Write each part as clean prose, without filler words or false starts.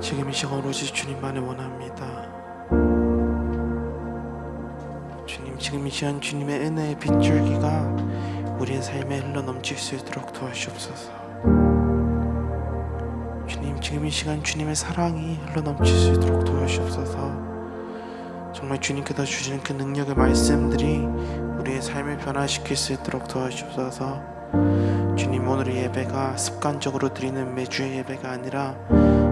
지금 이 시간 오로지 주님만을 원합니다. 주님, 지금 이 시간 주님의 은혜의 빗줄기가 우리의 삶에 흘러넘칠 수 있도록 도와주옵소서. 주님, 지금 이 시간 주님의 사랑이 흘러넘칠 수 있도록 도와주옵소서. 정말 주님께서 주시는 그 능력의 말씀들이 우리의 삶을 변화시킬 수 있도록 도와주옵소서. 주님, 오늘의 예배가 습관적으로 드리는 매주의 예배가 아니라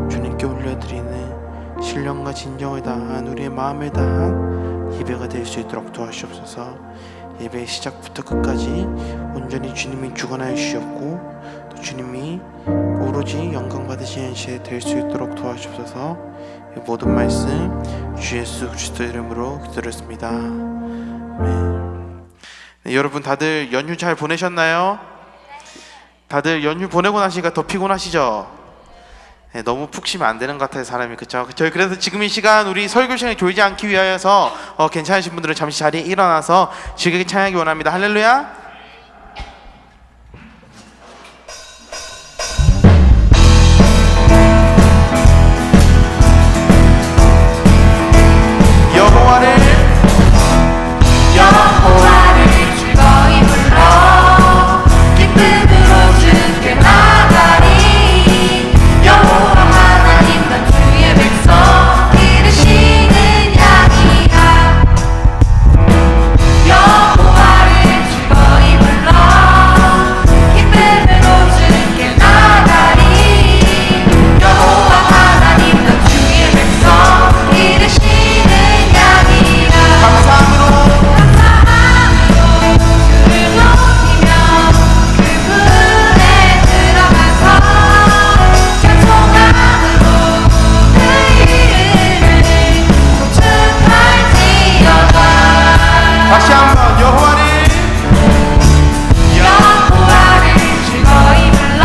주님께 올려드리는 신령과 진정을 다한 우리의 마음을 다한 예배가 될 수 있도록 도와주옵소서. 예배의 시작부터 끝까지 온전히 주님이 주관하여 주셨고 또 주님이 오로지 영광 받으시는 시에 될 수 있도록 도와주옵소서. 이 모든 말씀 주 예수 그리스도 이름으로 기도드렸습니다. 네, 여러분 다들 연휴 잘 보내셨나요? 다들 연휴 보내고 나시니까 더 피곤하시죠? 네, 너무 푹 쉬면 안 되는 것 같아요, 사람이. 그쵸? 그래서 지금 이 시간 우리 설교 시간에 졸지 않기 위하여서 괜찮으신 분들은 잠시 자리에 일어나서 즐겁게 찬양하기 원합니다. 할렐루야. 여호와를 즐거이 불러 기쁨으로 주께 나가리. 여호와 하나님 넌 주의 백성 기르시는 양이라. 여호와를 즐거이 불러 기쁨으로 주께 나가리. 여호와 하나님 넌 주의 백성 기르시는 양이라. 감사함으로 주를 높이며 그분에 들어가서 찬송함으로 그 이름을 송축할지어다. 다시 한번 여호와를 즐거이 불러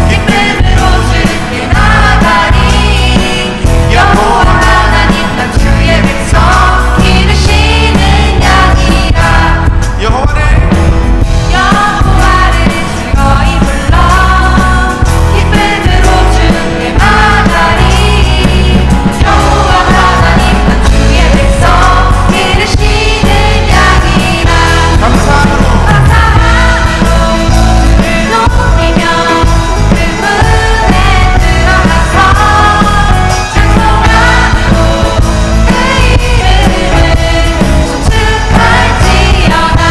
기쁨으로 주께 나가리. 여호와 하나님 넌 주의 백성 기르시는 양이라. 여호와를 즐거이 불러 기쁨으로 주께 나가리. 여호와 하나님 넌 주의 백성 기르시는 양이라. 감사함으로 주를 높이며 그분에 들어가서 찬송함으로 그 이름을 송축할지어다.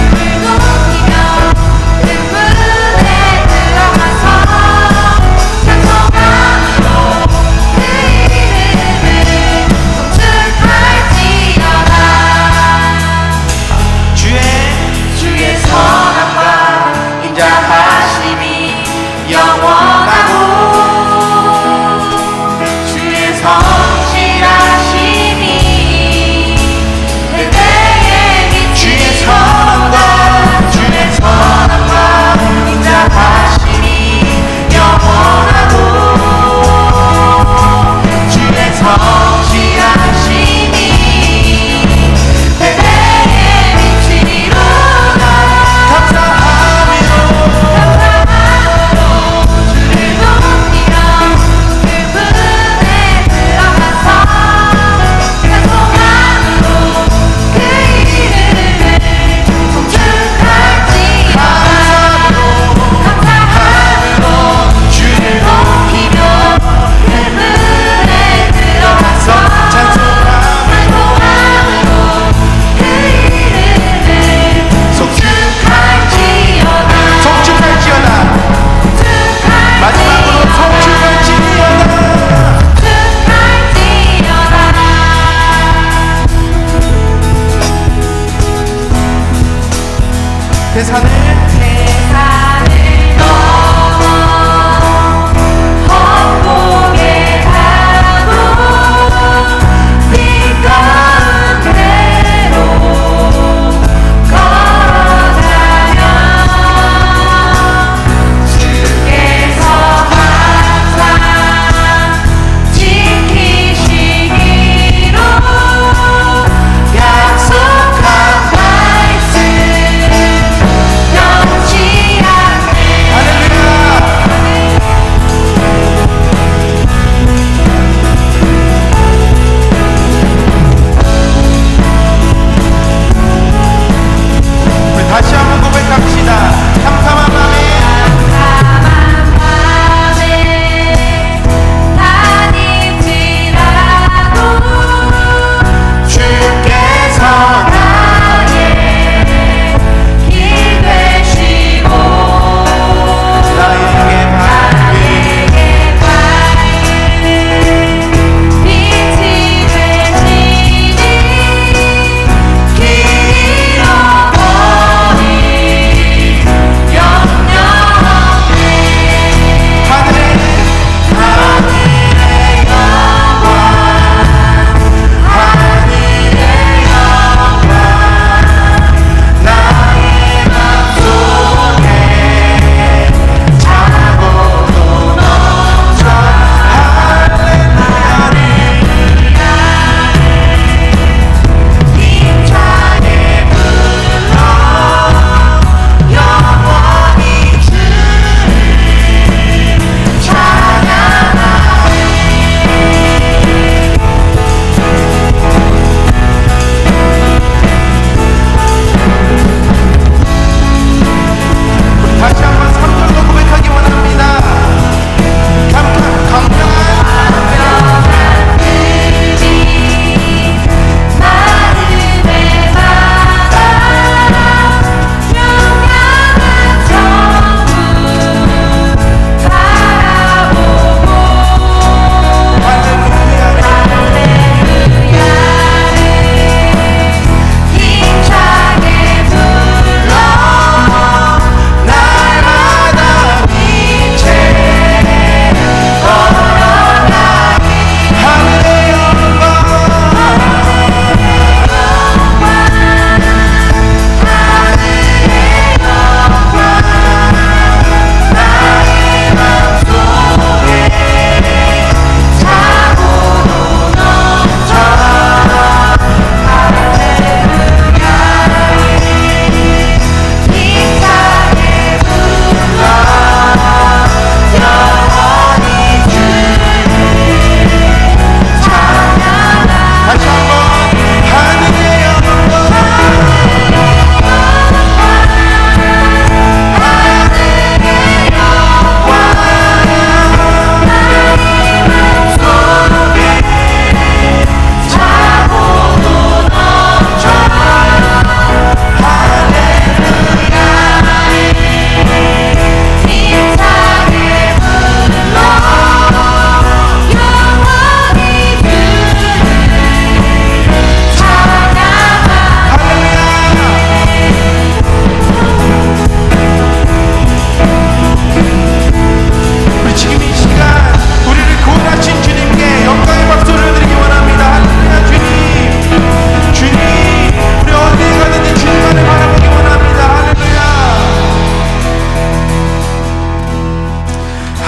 주를 높이며 그분에 들어가서 찬송함으로 그 이름을 송축할지어다. 주의 선함과 인자하심이 영원하고 주의 성실하심이 대대에 미치고 주의 선함과 인자하심이 영원하고 주의 성실하심이 대대에 미치리로다. 감사함으로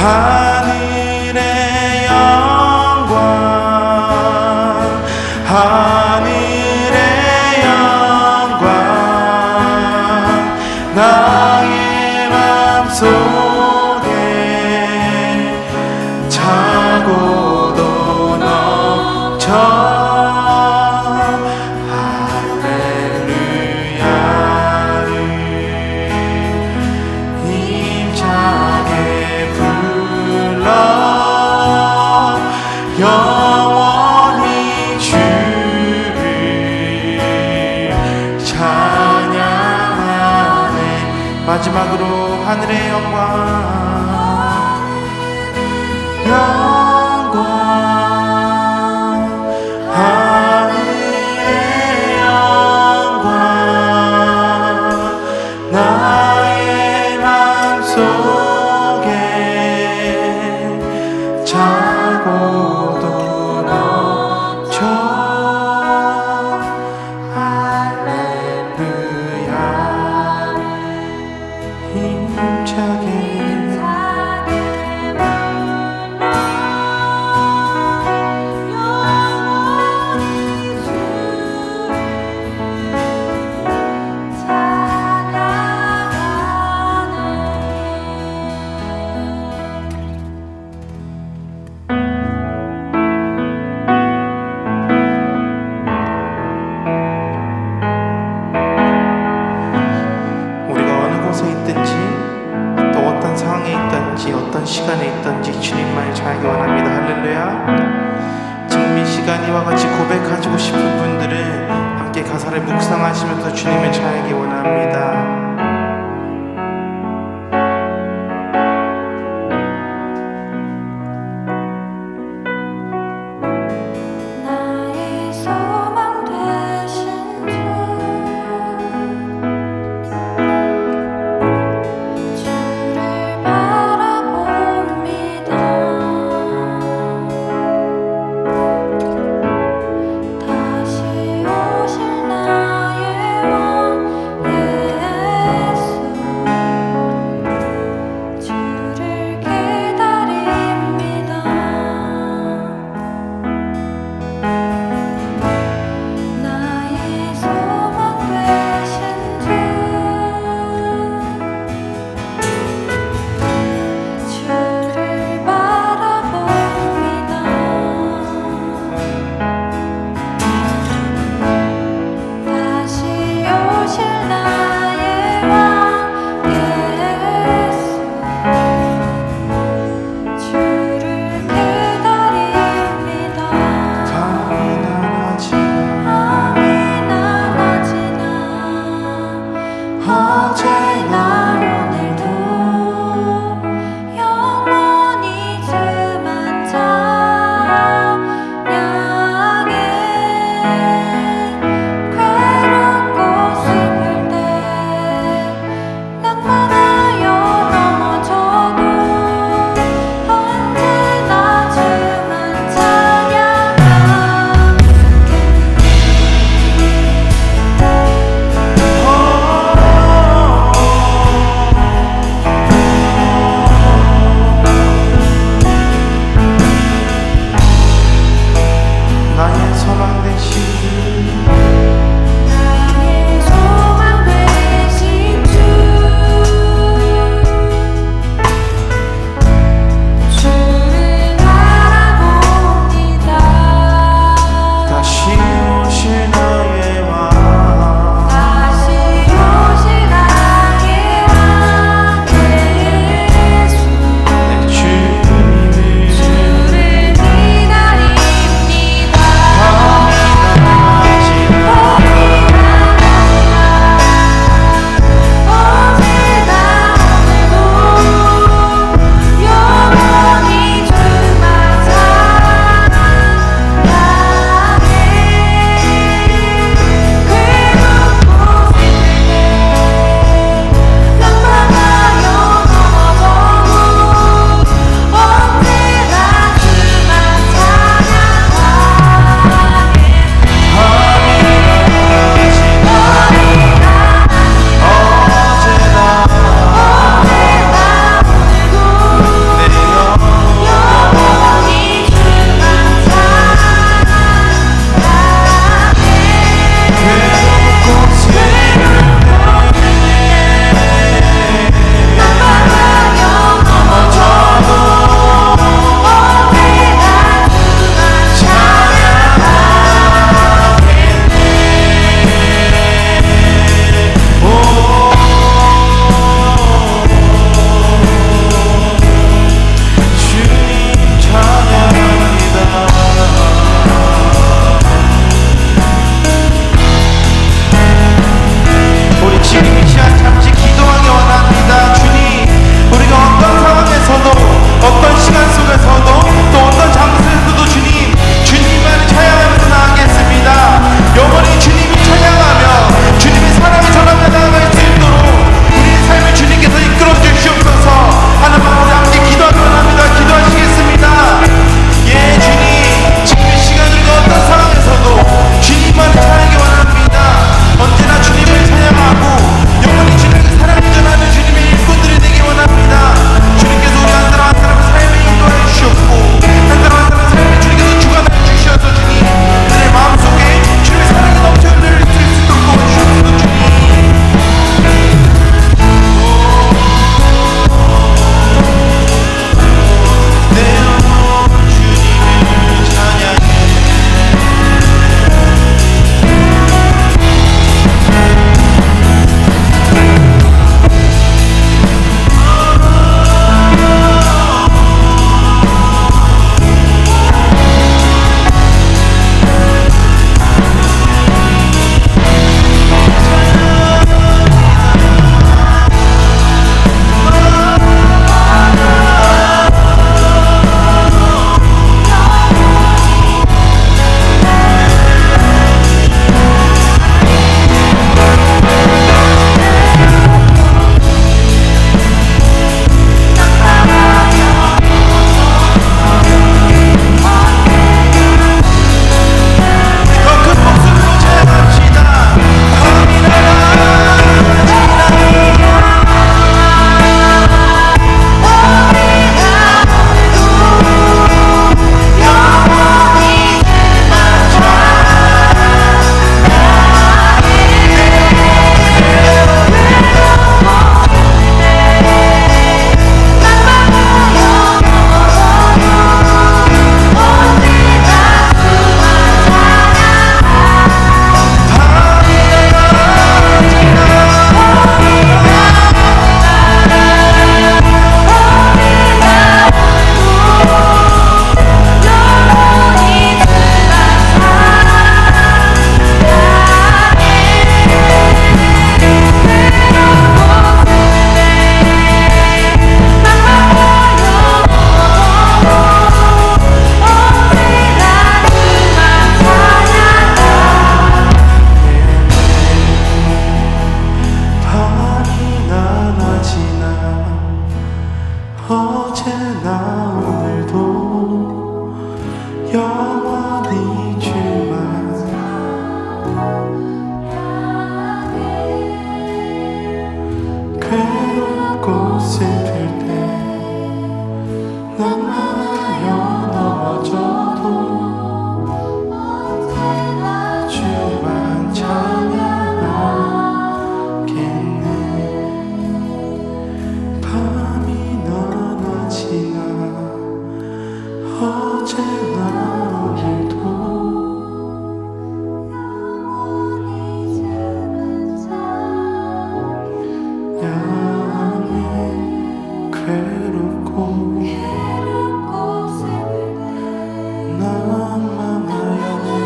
하늘의 영광 하늘의 영광 나의 맘속에 차고도 넘쳐 할렐루야를 힘차게 불러 영원히 주를 찬양하네. 마지막으로 하늘의 영광 영광 하늘의 영광 나의 맘속에 차고도 넘쳐 할렐루야 힘차게 우리가 어느 곳에 있든지 또 어떤 상황에 있든지 어떤 시간에 있든지 주님만을 잘하기 원합니다. 할렐루야. 지금 이 시간 이와 같이 고백하시고 싶은 분들은 함께 가사를 묵상하시면서 주님을 잘하기 원합니다. 나의 소망 되신 주 주를 바라봅니다. 다시 오실 나의 왕 어제나 오늘도 영원히 주만 괴롭고 슬플 때 너무나여 넘어져도 주만 찬양하겠네. 밤이 너나 지나 어제나 오늘도 양이 괴롭고 난망하여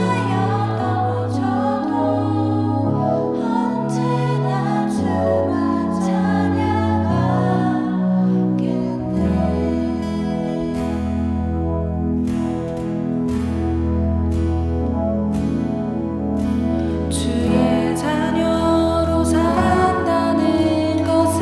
주의 자녀로 산다는 것은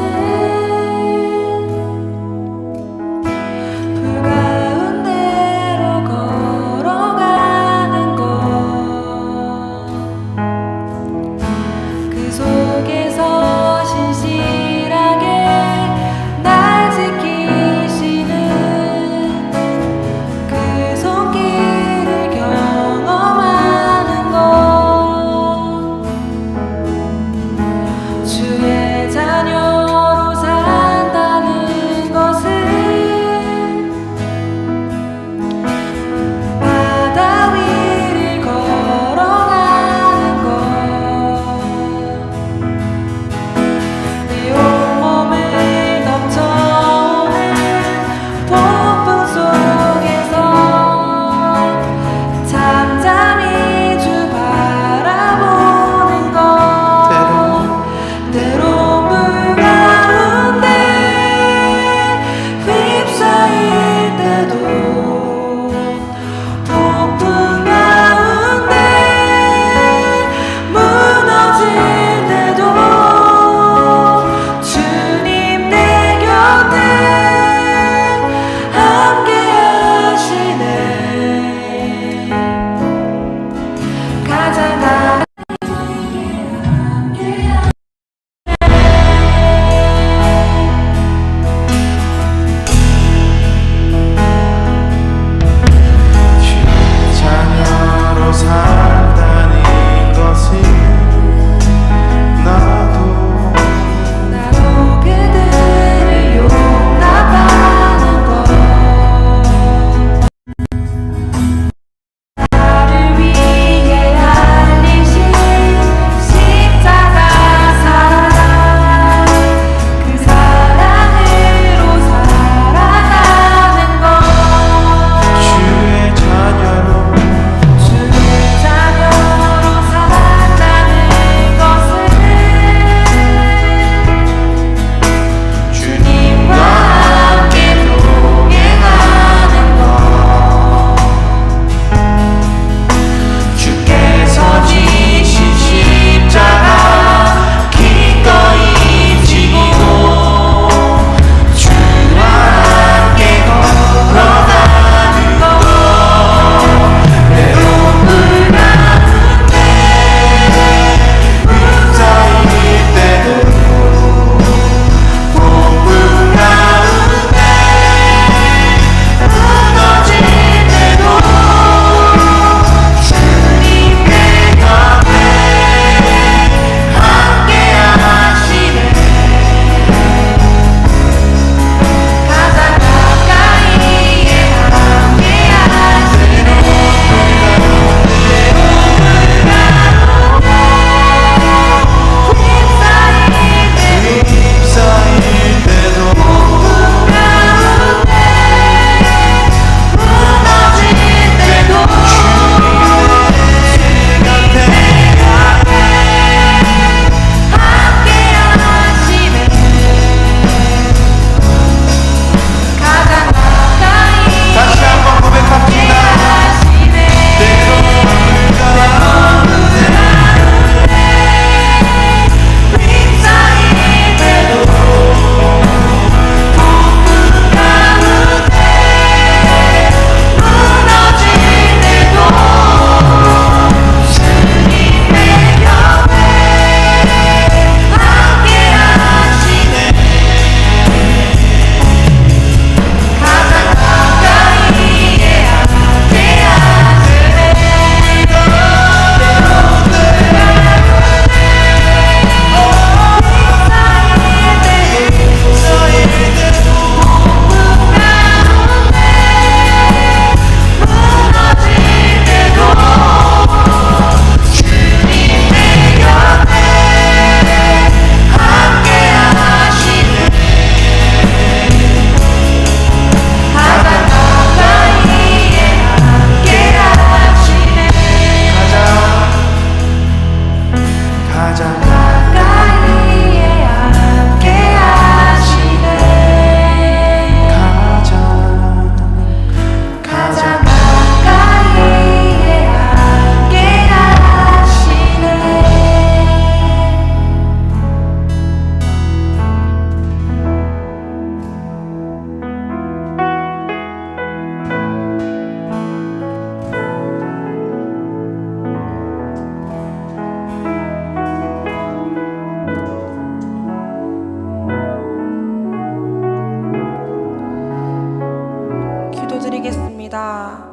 기도드립니다.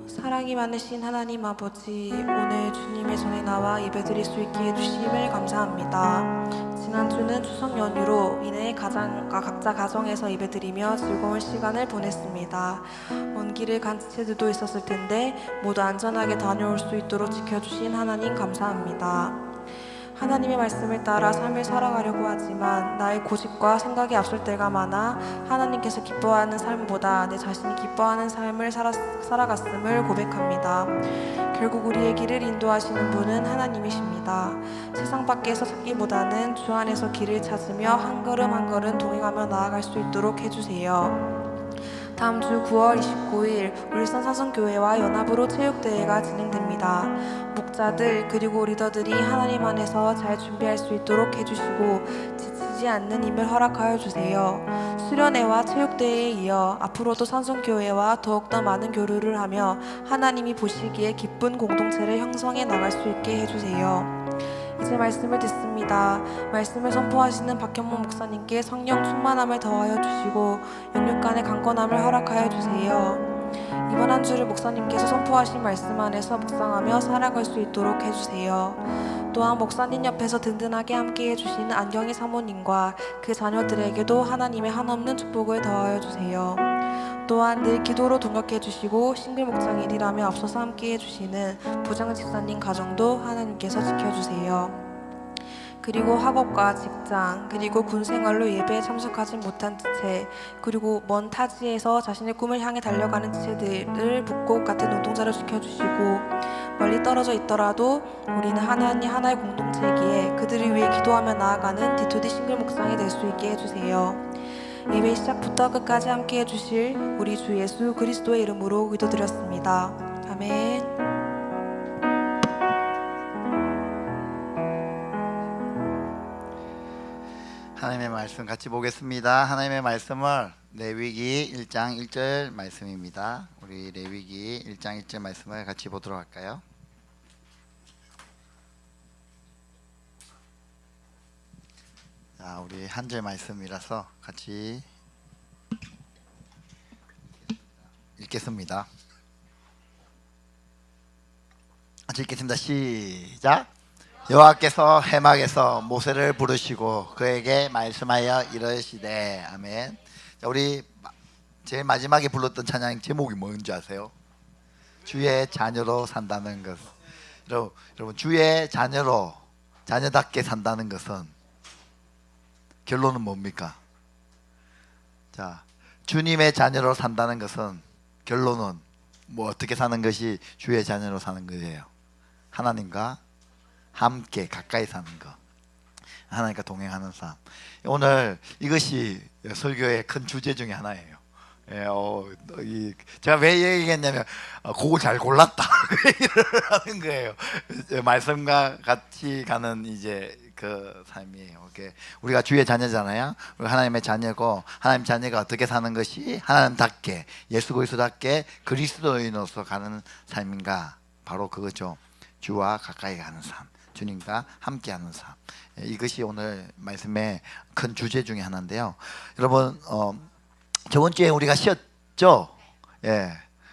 사랑이 많으신 하나님 아버지, 오늘 주님의 전에 나와 예배드릴 수 있게 해주심을 감사합니다. 지난주는 추석 연휴로 인해 각자 가정에서 예배드리며 즐거운 시간을 보냈습니다. 먼 길을 간 지체들도 있었을 텐데 모두 안전하게 다녀올 수 있도록 지켜주신 하나님 감사합니다. 하나님의 말씀을 따라 삶을 살아가려고 하지만 나의 고집과 생각이 앞설 때가 많아 하나님께서 기뻐하는 삶보다 내 자신이 기뻐하는 삶을 살아갔음을 고백합니다. 결국 우리의 길을 인도하시는 분은 하나님이십니다. 세상 밖에서 찾기보다는 주 안에서 길을 찾으며 한 걸음 한 걸음 동행하며 나아갈 수 있도록 해주세요. 다음 주 9월 29일 울산 사성교회와 연합으로 체육대회가 진행됩니다. 목자들 그리고 리더들이 하나님 안에서 잘 준비할 수 있도록 해주시고 지치지 않는 힘을 허락하여 주세요. 수련회와 체육대회에 이어 앞으로도 산성교회와 더욱더 많은 교류를 하며 하나님이 보시기에 기쁜 공동체를 형성해 나갈 수 있게 해주세요. 이제 말씀을 듣습니다. 말씀을 선포하시는 박현모 목사님께 성령 충만함을 더하여 주시고 영육간의 강건함을 허락하여 주세요. 이번 한 주를 목사님께서 선포하신 말씀 안에서 묵상하며 살아갈 수 있도록 해주세요. 또한 목사님 옆에서 든든하게 함께해 주시는 안경희 사모님과 그 자녀들에게도 하나님의 한없는 축복을 더하여 주세요. 또한 늘 기도로 동역해 주시고 싱글 목장일이라며 앞서서 함께해 주시는 부장 집사님 가정도 하나님께서 지켜주세요. 그리고 학업과 직장 그리고 군 생활로 예배에 참석하지 못한 지체 그리고 먼 타지에서 자신의 꿈을 향해 달려가는 지체들을 북극 같은 눈동자로 지켜주시고 멀리 떨어져 있더라도 우리는 하나의 공동체이기에 그들을 위해 기도하며 나아가는 D2D 싱글 목장이 될 수 있게 해주세요. 예배 시작부터 끝까지 함께 해주실 우리 주 예수 그리스도의 이름으로 기도드렸습니다. 아멘. 하나님의 말씀 같이 보겠습니다. 하나님의 말씀을 레위기 1장 1절 말씀입니다. 우리 레위기 1장 1절 말씀을 같이 보도록 할까요? 자, 우리 한 절 말씀이라서 같이 읽겠습니다. 같이 읽겠습니다. 시작. 여호와께서 해막에서 모세를 부르시고 그에게 말씀하여 이르시되 아멘. 자, 우리 제일 마지막에 불렀던 찬양 제목이 뭔지 아세요? 주의 자녀로 산다는 것. 여러분 주의 자녀답게 산다는 것은 결론은 뭡니까? 자, 주님의 자녀로 산다는 것은 결론은 뭐 어떻게 사는 것이 주의 자녀로 사는 거예요? 하나님과 함께 가까이 사는 것, 하나님과 동행하는 삶. 오늘 이것이 설교의 큰 주제 중에 하나예요. 제가 왜 얘기했냐면 그거 잘 골랐다 그 얘기를 하는 거예요. 말씀과 같이 가는 이제 그 삶이에요. 우리가 주의 자녀잖아요. 우리 하나님의 자녀고 하나님 자녀가 어떻게 사는 것이 하나님답게 예수 그리스도답게 그리스도인으로서 가는 삶인가? 바로 그거죠. 주와 가까이 가는 삶, 주님과 함께하는 삶. 이것이 오늘 말씀의 큰 주제 중에 하나인데요. 여러분 저번 주에 우리가 쉬었죠? 예.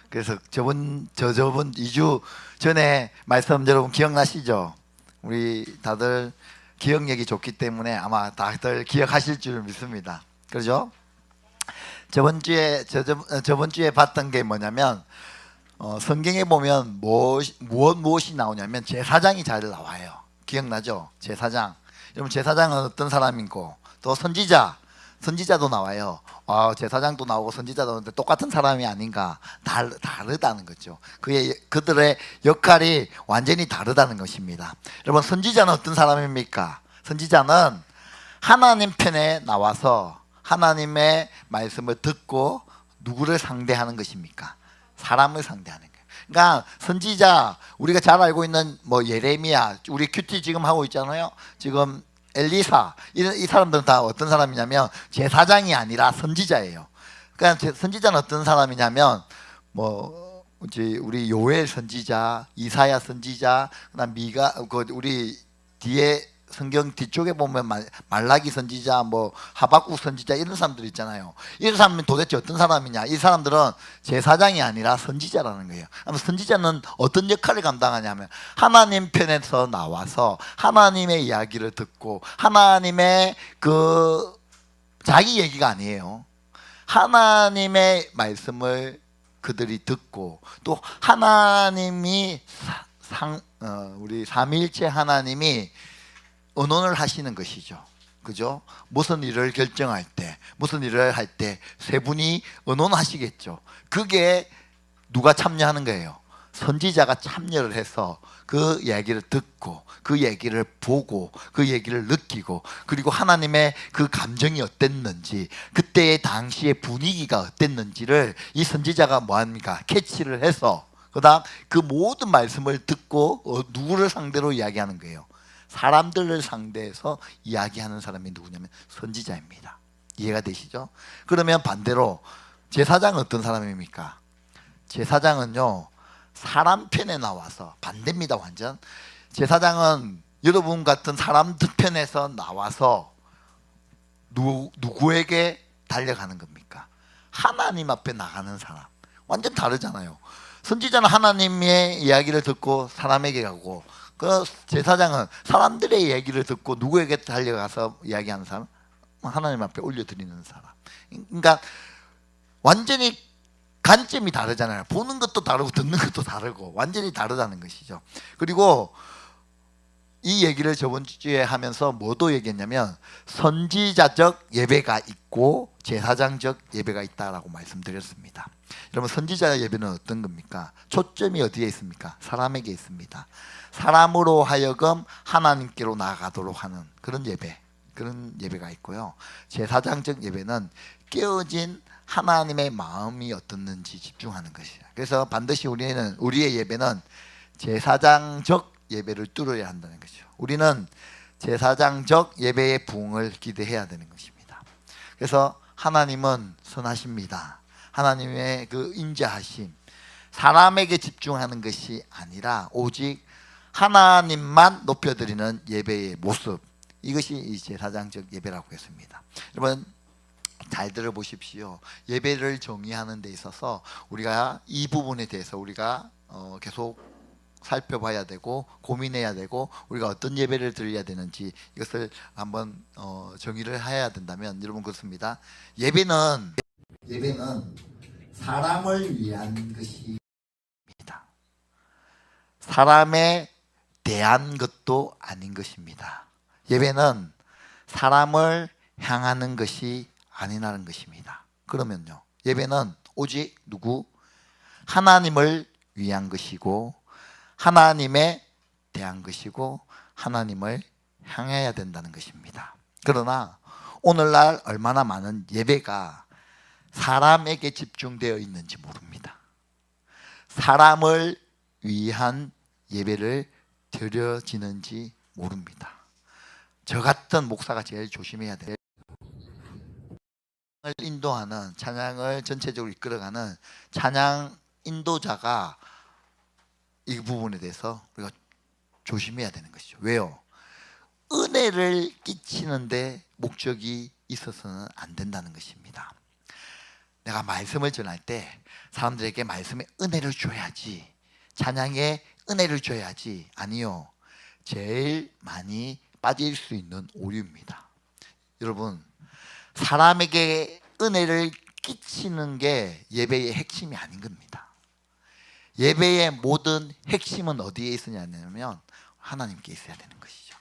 그래서 저번 2주 전에 말씀 여러분 기억나시죠? 우리 다들 기억력이 좋기 때문에 아마 다들 기억하실 줄 믿습니다. 그렇죠? 저번 주에 봤던 게 뭐냐면 성경에 보면 무엇이 나오냐면 제사장이 잘 나와요. 기억나죠? 제사장. 여러분 제사장은 어떤 사람이고 또 선지자도 나와요. 제사장도 나오고 선지자도 나오는데 똑같은 사람이 아닌가? 다르다는 거죠. 그들의 역할이 완전히 다르다는 것입니다. 여러분 선지자는 어떤 사람입니까? 선지자는 하나님 편에 나와서 하나님의 말씀을 듣고 누구를 상대하는 것입니까? 사람을 상대하는 거예요. 그러니까 선지자, 우리가 잘 알고 있는 뭐 예레미야, 우리 큐티 지금 하고 있잖아요. 지금 엘리사, 이 사람들은 다 어떤 사람이냐면 제사장이 아니라 선지자예요. 그러니까 선지자는 어떤 사람이냐면 뭐 우리 요엘 선지자, 이사야 선지자, 그다음 우리 뒤에 성경 뒤쪽에 보면 말라기 선지자, 뭐 하박국 선지자 이런 사람들 있잖아요. 이런 사람은 도대체 어떤 사람이냐? 이 사람들은 제사장이 아니라 선지자라는 거예요. 그럼 선지자는 어떤 역할을 감당하냐면 하나님 편에서 나와서 하나님의 이야기를 듣고 하나님의 그 자기 얘기가 아니에요. 하나님의 말씀을 그들이 듣고 또 하나님이 우리 삼위일체 하나님이 의논을 하시는 것이죠. 그죠? 무슨 일을 결정할 때, 무슨 일을 할 때 세 분이 의논하시겠죠. 그게 누가 참여하는 거예요? 선지자가 참여를 해서 그 얘기를 듣고 그 얘기를 보고 그 얘기를 느끼고 그리고 하나님의 그 감정이 어땠는지 그때의 당시의 분위기가 어땠는지를 이 선지자가 뭐합니까? 캐치를 해서 그다음 그 모든 말씀을 듣고 누구를 상대로 이야기하는 거예요? 사람들을 상대해서 이야기하는 사람이 누구냐면 선지자입니다. 이해가 되시죠? 그러면 반대로 제사장은 어떤 사람입니까? 제사장은요 사람 편에 나와서 반대입니다. 완전 제사장은 여러분 같은 사람들 편에서 나와서 누구에게 달려가는 겁니까? 하나님 앞에 나가는 사람. 완전 다르잖아요. 선지자는 하나님의 이야기를 듣고 사람에게 가고 그 제사장은 사람들의 얘기를 듣고 누구에게 달려가서 이야기하는 사람? 하나님 앞에 올려드리는 사람. 그러니까 완전히 관점이 다르잖아요. 보는 것도 다르고 듣는 것도 다르고 완전히 다르다는 것이죠. 그리고 이 얘기를 저번 주에 하면서 뭐도 얘기했냐면 선지자적 예배가 있고 제사장적 예배가 있다라고 말씀드렸습니다. 여러분 선지자 예배는 어떤 겁니까? 초점이 어디에 있습니까? 사람에게 있습니다. 사람으로 하여금 하나님께로 나아가도록 하는 그런 예배가 있고요. 제사장적 예배는 깨어진 하나님의 마음이 어떻는지 집중하는 것이에요. 그래서 반드시 우리의 예배는 제사장적 예배를 뚫어야 한다는 것이죠. 우리는 제사장적 예배의 부흥을 기대해야 되는 것입니다. 그래서 하나님은 선하십니다. 하나님의 그 인자하심, 사람에게 집중하는 것이 아니라 오직 하나님만 높여드리는 예배의 모습, 이것이 이 제사장적 예배라고 했습니다. 여러분 잘 들어보십시오. 예배를 정의하는 데 있어서 우리가 이 부분에 대해서 우리가 계속 살펴봐야 되고 고민해야 되고 우리가 어떤 예배를 드려야 되는지 이것을 한번 정의를 해야 된다면 여러분 그렇습니다. 예배는 사람을 위한 것입니다. 사람에 대한 것도 아닌 것입니다. 예배는 사람을 향하는 것이 아니라는 것입니다. 그러면요 예배는 오직 누구? 하나님을 위한 것이고 하나님에 대한 것이고 하나님을 향해야 된다는 것입니다. 그러나 오늘날 얼마나 많은 예배가 사람에게 집중되어 있는지 모릅니다. 사람을 위한 예배를 드려지는지 모릅니다. 저 같은 목사가 제일 조심해야 돼요. 찬양을 인도하는, 찬양을 전체적으로 이끌어가는 찬양 인도자가 이 부분에 대해서 우리가 조심해야 되는 것이죠. 왜요? 은혜를 끼치는데 목적이 있어서는 안 된다는 것입니다. 내가 말씀을 전할 때 사람들에게 말씀의 은혜를 줘야지, 찬양에 은혜를 줘야지. 아니요, 제일 많이 빠질 수 있는 오류입니다. 여러분, 사람에게 은혜를 끼치는 게 예배의 핵심이 아닌 겁니다. 예배의 모든 핵심은 어디에 있느냐면 하나님께 있어야 되는 것이죠.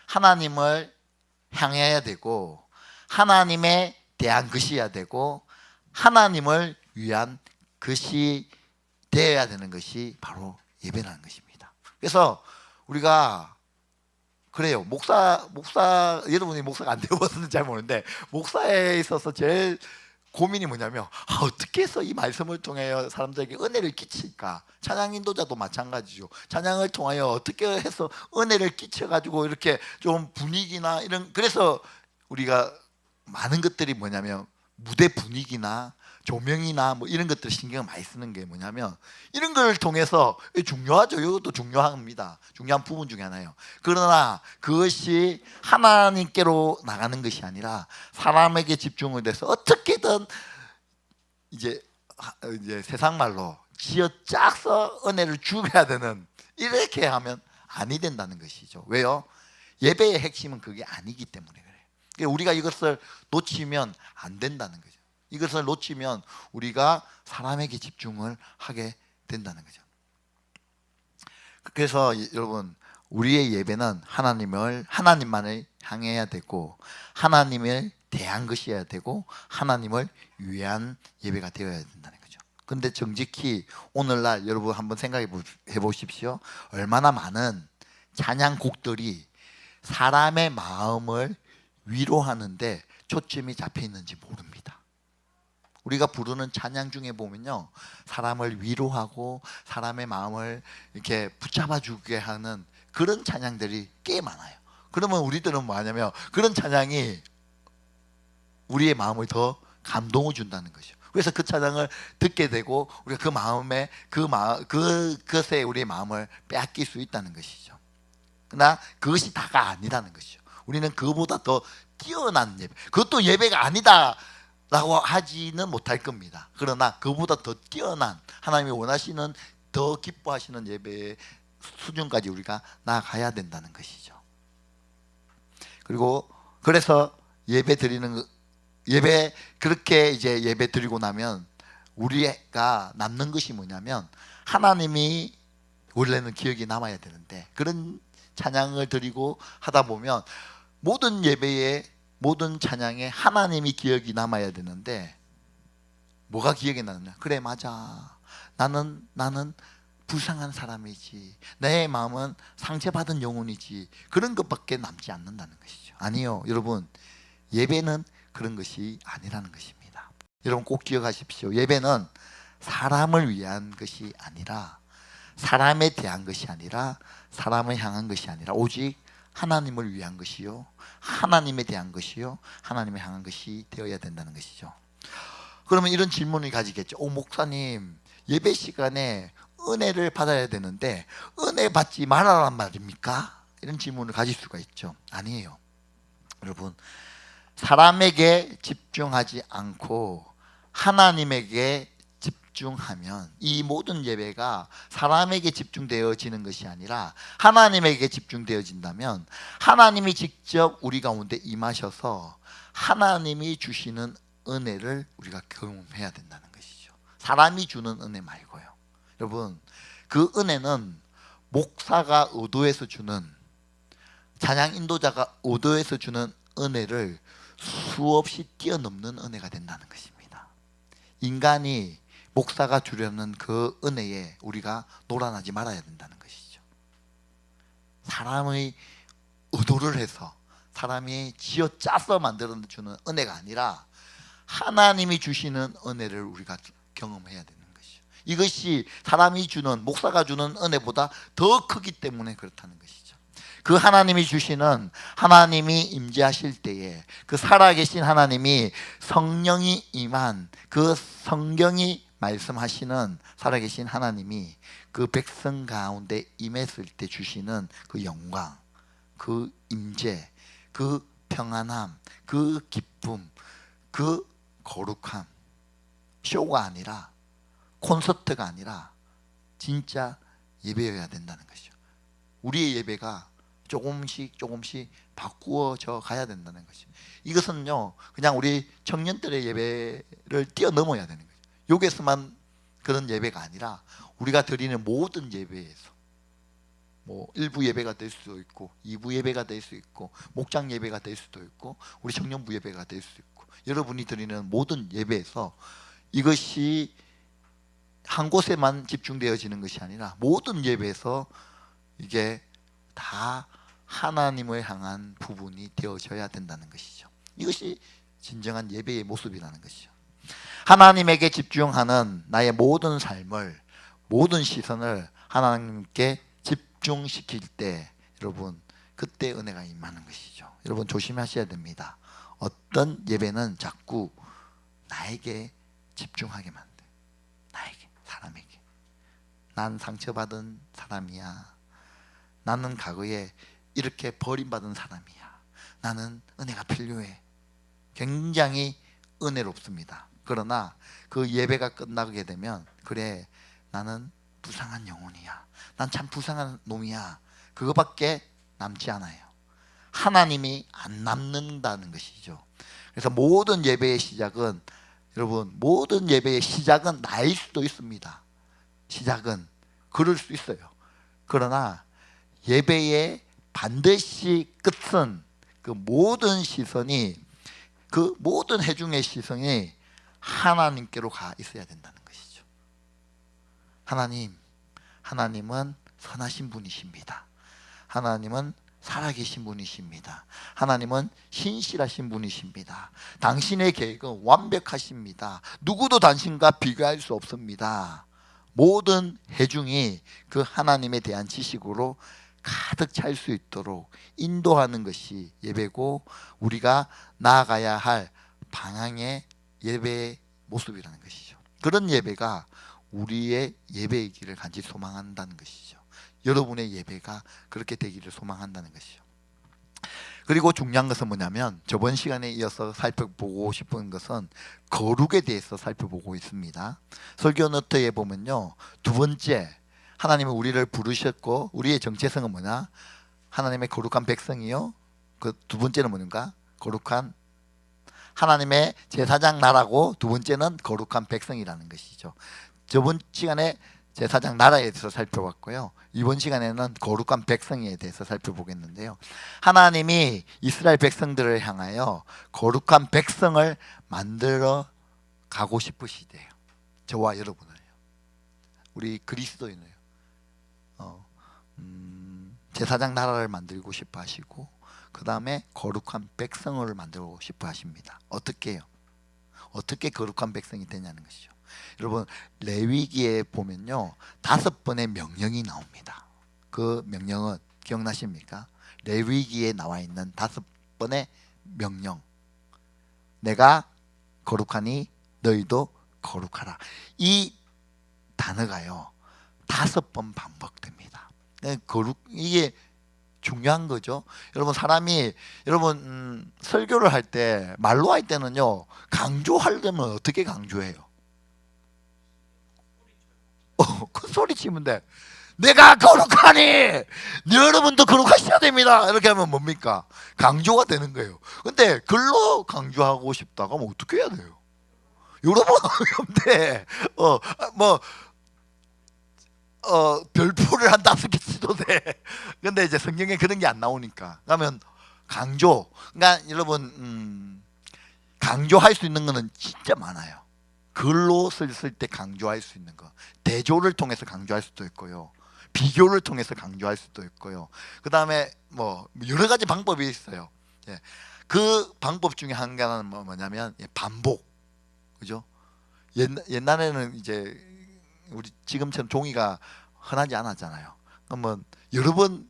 하나님을 향해야 되고 하나님에 대한 것이어야 되고 하나님을 위한 것이 되어야 되는 것이 바로 예배라는 것입니다. 그래서 우리가 그래요. 목사 여러분이 목사가 안 되어봤는지 잘 모르는데 목사에 있어서 제일 고민이 뭐냐면 어떻게 해서 이 말씀을 통하여 사람들에게 은혜를 끼칠까? 찬양 인도자도 마찬가지죠. 찬양을 통하여 어떻게 해서 은혜를 끼쳐가지고 이렇게 좀 분위기나 이런, 그래서 우리가 많은 것들이 뭐냐면 무대 분위기나 조명이나 뭐 이런 것들 신경을 많이 쓰는 게 뭐냐면 이런 걸 통해서 중요하죠. 이것도 중요합니다. 중요한 부분 중에 하나예요. 그러나 그것이 하나님께로 나가는 것이 아니라 사람에게 집중을 해서 어떻게든 이제 세상 말로 쥐어 짜서 은혜를 주어야 되는, 이렇게 하면 아니 된다는 것이죠. 왜요? 예배의 핵심은 그게 아니기 때문에 그래요. 그러니까 우리가 이것을 놓치면 안 된다는 거죠. 이것을 놓치면 우리가 사람에게 집중을 하게 된다는 거죠. 그래서 여러분, 우리의 예배는 하나님만을 향해야 되고 하나님을 대한 것이어야 되고 하나님을 위한 예배가 되어야 된다는 거죠. 근데 정직히 오늘날 여러분 한번 생각해 보십시오. 얼마나 많은 찬양곡들이 사람의 마음을 위로하는데 초점이 잡혀 있는지 모릅니다. 우리가 부르는 찬양 중에 보면요, 사람을 위로하고 사람의 마음을 이렇게 붙잡아 주게 하는 그런 찬양들이 꽤 많아요. 그러면 우리들은 뭐 하냐면 그런 찬양이 우리의 마음을 더 감동을 준다는 거죠. 그래서 그 찬양을 듣게 되고 우리가 그 마음에 그것에 우리의 마음을 빼앗길 수 있다는 것이죠. 그러나 그것이 다가 아니라는 것이죠. 우리는 그보다 더 뛰어난 예배, 그것도 예배가 아니다 라고 하지는 못할 겁니다. 그러나 그보다 더 뛰어난, 하나님이 원하시는 더 기뻐하시는 예배의 수준까지 우리가 나아가야 된다는 것이죠. 그리고 그래서 그렇게 이제 예배 드리고 나면 우리가 남는 것이 뭐냐면, 하나님이 원래는 기억이 남아야 되는데 그런 찬양을 드리고 하다 보면 모든 예배에, 모든 찬양에 하나님이 기억이 남아야 되는데 뭐가 기억이 나느냐? 그래, 맞아, 나는 불쌍한 사람이지, 내 마음은 상처받은 영혼이지, 그런 것밖에 남지 않는다는 것이죠. 아니요, 여러분, 예배는 그런 것이 아니라는 것입니다. 여러분 꼭 기억하십시오. 예배는 사람을 위한 것이 아니라, 사람에 대한 것이 아니라, 사람을 향한 것이 아니라 오직 하나님을 위한 것이요, 하나님에 대한 것이요, 하나님을 향한 것이 되어야 된다는 것이죠. 그러면 이런 질문을 가지겠죠. 목사님, 예배 시간에 은혜를 받아야 되는데 은혜 받지 말아란 말입니까? 이런 질문을 가질 수가 있죠. 아니에요. 여러분, 사람에게 집중하지 않고 하나님에게 집중하면 이 모든 예배가 사람에게 집중되어지는 것이 아니라 하나님에게 집중되어진다면 하나님이 직접 우리 가운데 임하셔서 하나님이 주시는 은혜를 우리가 경험해야 된다는 것이죠. 사람이 주는 은혜 말고요. 여러분, 그 은혜는 목사가 의도해서 주는, 찬양 인도자가 의도해서 주는 은혜를 수없이 뛰어넘는 은혜가 된다는 것입니다. 인간이 목사가 주려는 그 은혜에 우리가 놀아나지 말아야 된다는 것이죠. 사람의 의도를 해서, 사람이 지어 짜서 만들어주는 은혜가 아니라 하나님이 주시는 은혜를 우리가 경험해야 되는 것이죠. 이것이 사람이 주는, 목사가 주는 은혜보다 더 크기 때문에 그렇다는 것이죠. 그 하나님이 주시는, 하나님이 임재하실 때에 그 살아계신 하나님이 성령이 임한, 그 성경이 말씀하시는 살아계신 하나님이 그 백성 가운데 임했을 때 주시는 그 영광, 그 임재, 그 평안함, 그 기쁨, 그 거룩함, 쇼가 아니라, 콘서트가 아니라 진짜 예배여야 된다는 것이죠. 우리의 예배가 조금씩 바꾸어져 가야 된다는 것이죠. 이것은요, 그냥 우리 청년들의 예배를 뛰어넘어야 되는 거죠. 여기에서만 그런 예배가 아니라 우리가 드리는 모든 예배에서, 뭐 1부 예배가 될 수도 있고 2부 예배가 될 수 있고 목장 예배가 될 수도 있고 우리 청년부 예배가 될 수도 있고, 여러분이 드리는 모든 예배에서 이것이 한 곳에만 집중되어지는 것이 아니라 모든 예배에서 이게 다 하나님을 향한 부분이 되어져야 된다는 것이죠. 이것이 진정한 예배의 모습이라는 것이죠. 하나님에게 집중하는 나의 모든 삶을, 모든 시선을 하나님께 집중시킬 때 여러분, 그때 은혜가 임하는 것이죠. 여러분 조심하셔야 됩니다. 어떤 예배는 자꾸 나에게 집중하게 만돼. 나에게, 사람에게. 난 상처받은 사람이야. 나는 과거에 이렇게 버림받은 사람이야. 나는 은혜가 필요해. 굉장히 은혜롭습니다. 그러나 그 예배가 끝나게 되면 그래, 나는 불쌍한 영혼이야. 난 참 불쌍한 놈이야. 그거밖에 남지 않아요. 하나님이 안 남는다는 것이죠. 그래서 모든 예배의 시작은, 여러분, 모든 예배의 시작은 나일 수도 있습니다. 시작은 그럴 수 있어요. 그러나 예배의 반드시 끝은 그 모든 시선이, 그 모든 회중의 시선이 하나님께로 가 있어야 된다는 것이죠. 하나님은 선하신 분이십니다. 하나님은 살아계신 분이십니다. 하나님은 신실하신 분이십니다. 당신의 계획은 완벽하십니다. 누구도 당신과 비교할 수 없습니다. 모든 회중이 그 하나님에 대한 지식으로 가득 찰 수 있도록 인도하는 것이 예배고, 우리가 나아가야 할 방향의 예배의 모습이라는 것이죠. 그런 예배가 우리의 예배이기를 간절히 소망한다는 것이죠. 여러분의 예배가 그렇게 되기를 소망한다는 것이죠. 그리고 중요한 것은 뭐냐면, 저번 시간에 이어서 살펴보고 싶은 것은 거룩에 대해서 살펴보고 있습니다. 설교 노트에 보면요, 두 번째, 하나님은 우리를 부르셨고 우리의 정체성은 뭐냐? 하나님의 거룩한 백성이요. 그 두 번째는 뭔가? 거룩한 하나님의 제사장 나라고, 두 번째는 거룩한 백성이라는 것이죠. 저번 시간에 제사장 나라에 대해서 살펴봤고요. 이번 시간에는 거룩한 백성에 대해서 살펴보겠는데요. 하나님이 이스라엘 백성들을 향하여 거룩한 백성을 만들어 가고 싶으시대요. 저와 여러분을요. 우리 그리스도인을요. 제사장 나라를 만들고 싶어 하시고, 그 다음에 거룩한 백성을 만들고 싶어 하십니다. 어떻게요? 어떻게 거룩한 백성이 되냐는 것이죠. 여러분, 레위기에 보면요, 5번의 명령이 나옵니다. 그 명령은 기억나십니까? 레위기에 나와 있는 5번의 명령. 내가 거룩하니 너희도 거룩하라. 이 단어가요, 5번 반복됩니다. 이게 중요한 거죠. 여러분, 사람이, 여러분, 설교를 할 때, 말로 할 때는요, 강조하려면 어떻게 강조해요? 큰 소리 치면 돼. 내가 거룩하니 여러분도 거룩하셔야 됩니다. 이렇게 하면 뭡니까? 강조가 되는 거예요. 근데 글로 강조하고 싶다고 하면 어떻게 해야 돼요? 여러분 어려운데 별표를 한 5개 치도 돼. 근데 이제 성경에 그런 게 안 나오니까. 그러면 강조. 그러니까 여러분, 강조할 수 있는 거는 진짜 많아요. 글로 쓸 때 강조할 수 있는 거, 대조를 통해서 강조할 수도 있고요, 비교를 통해서 강조할 수도 있고요. 그 다음에 뭐 여러 가지 방법이 있어요. 예. 그 방법 중에 하나는 뭐냐면 반복, 그죠? 옛날에는 이제 우리 지금처럼 종이가 흔하지 않았잖아요. 그러면 여러 번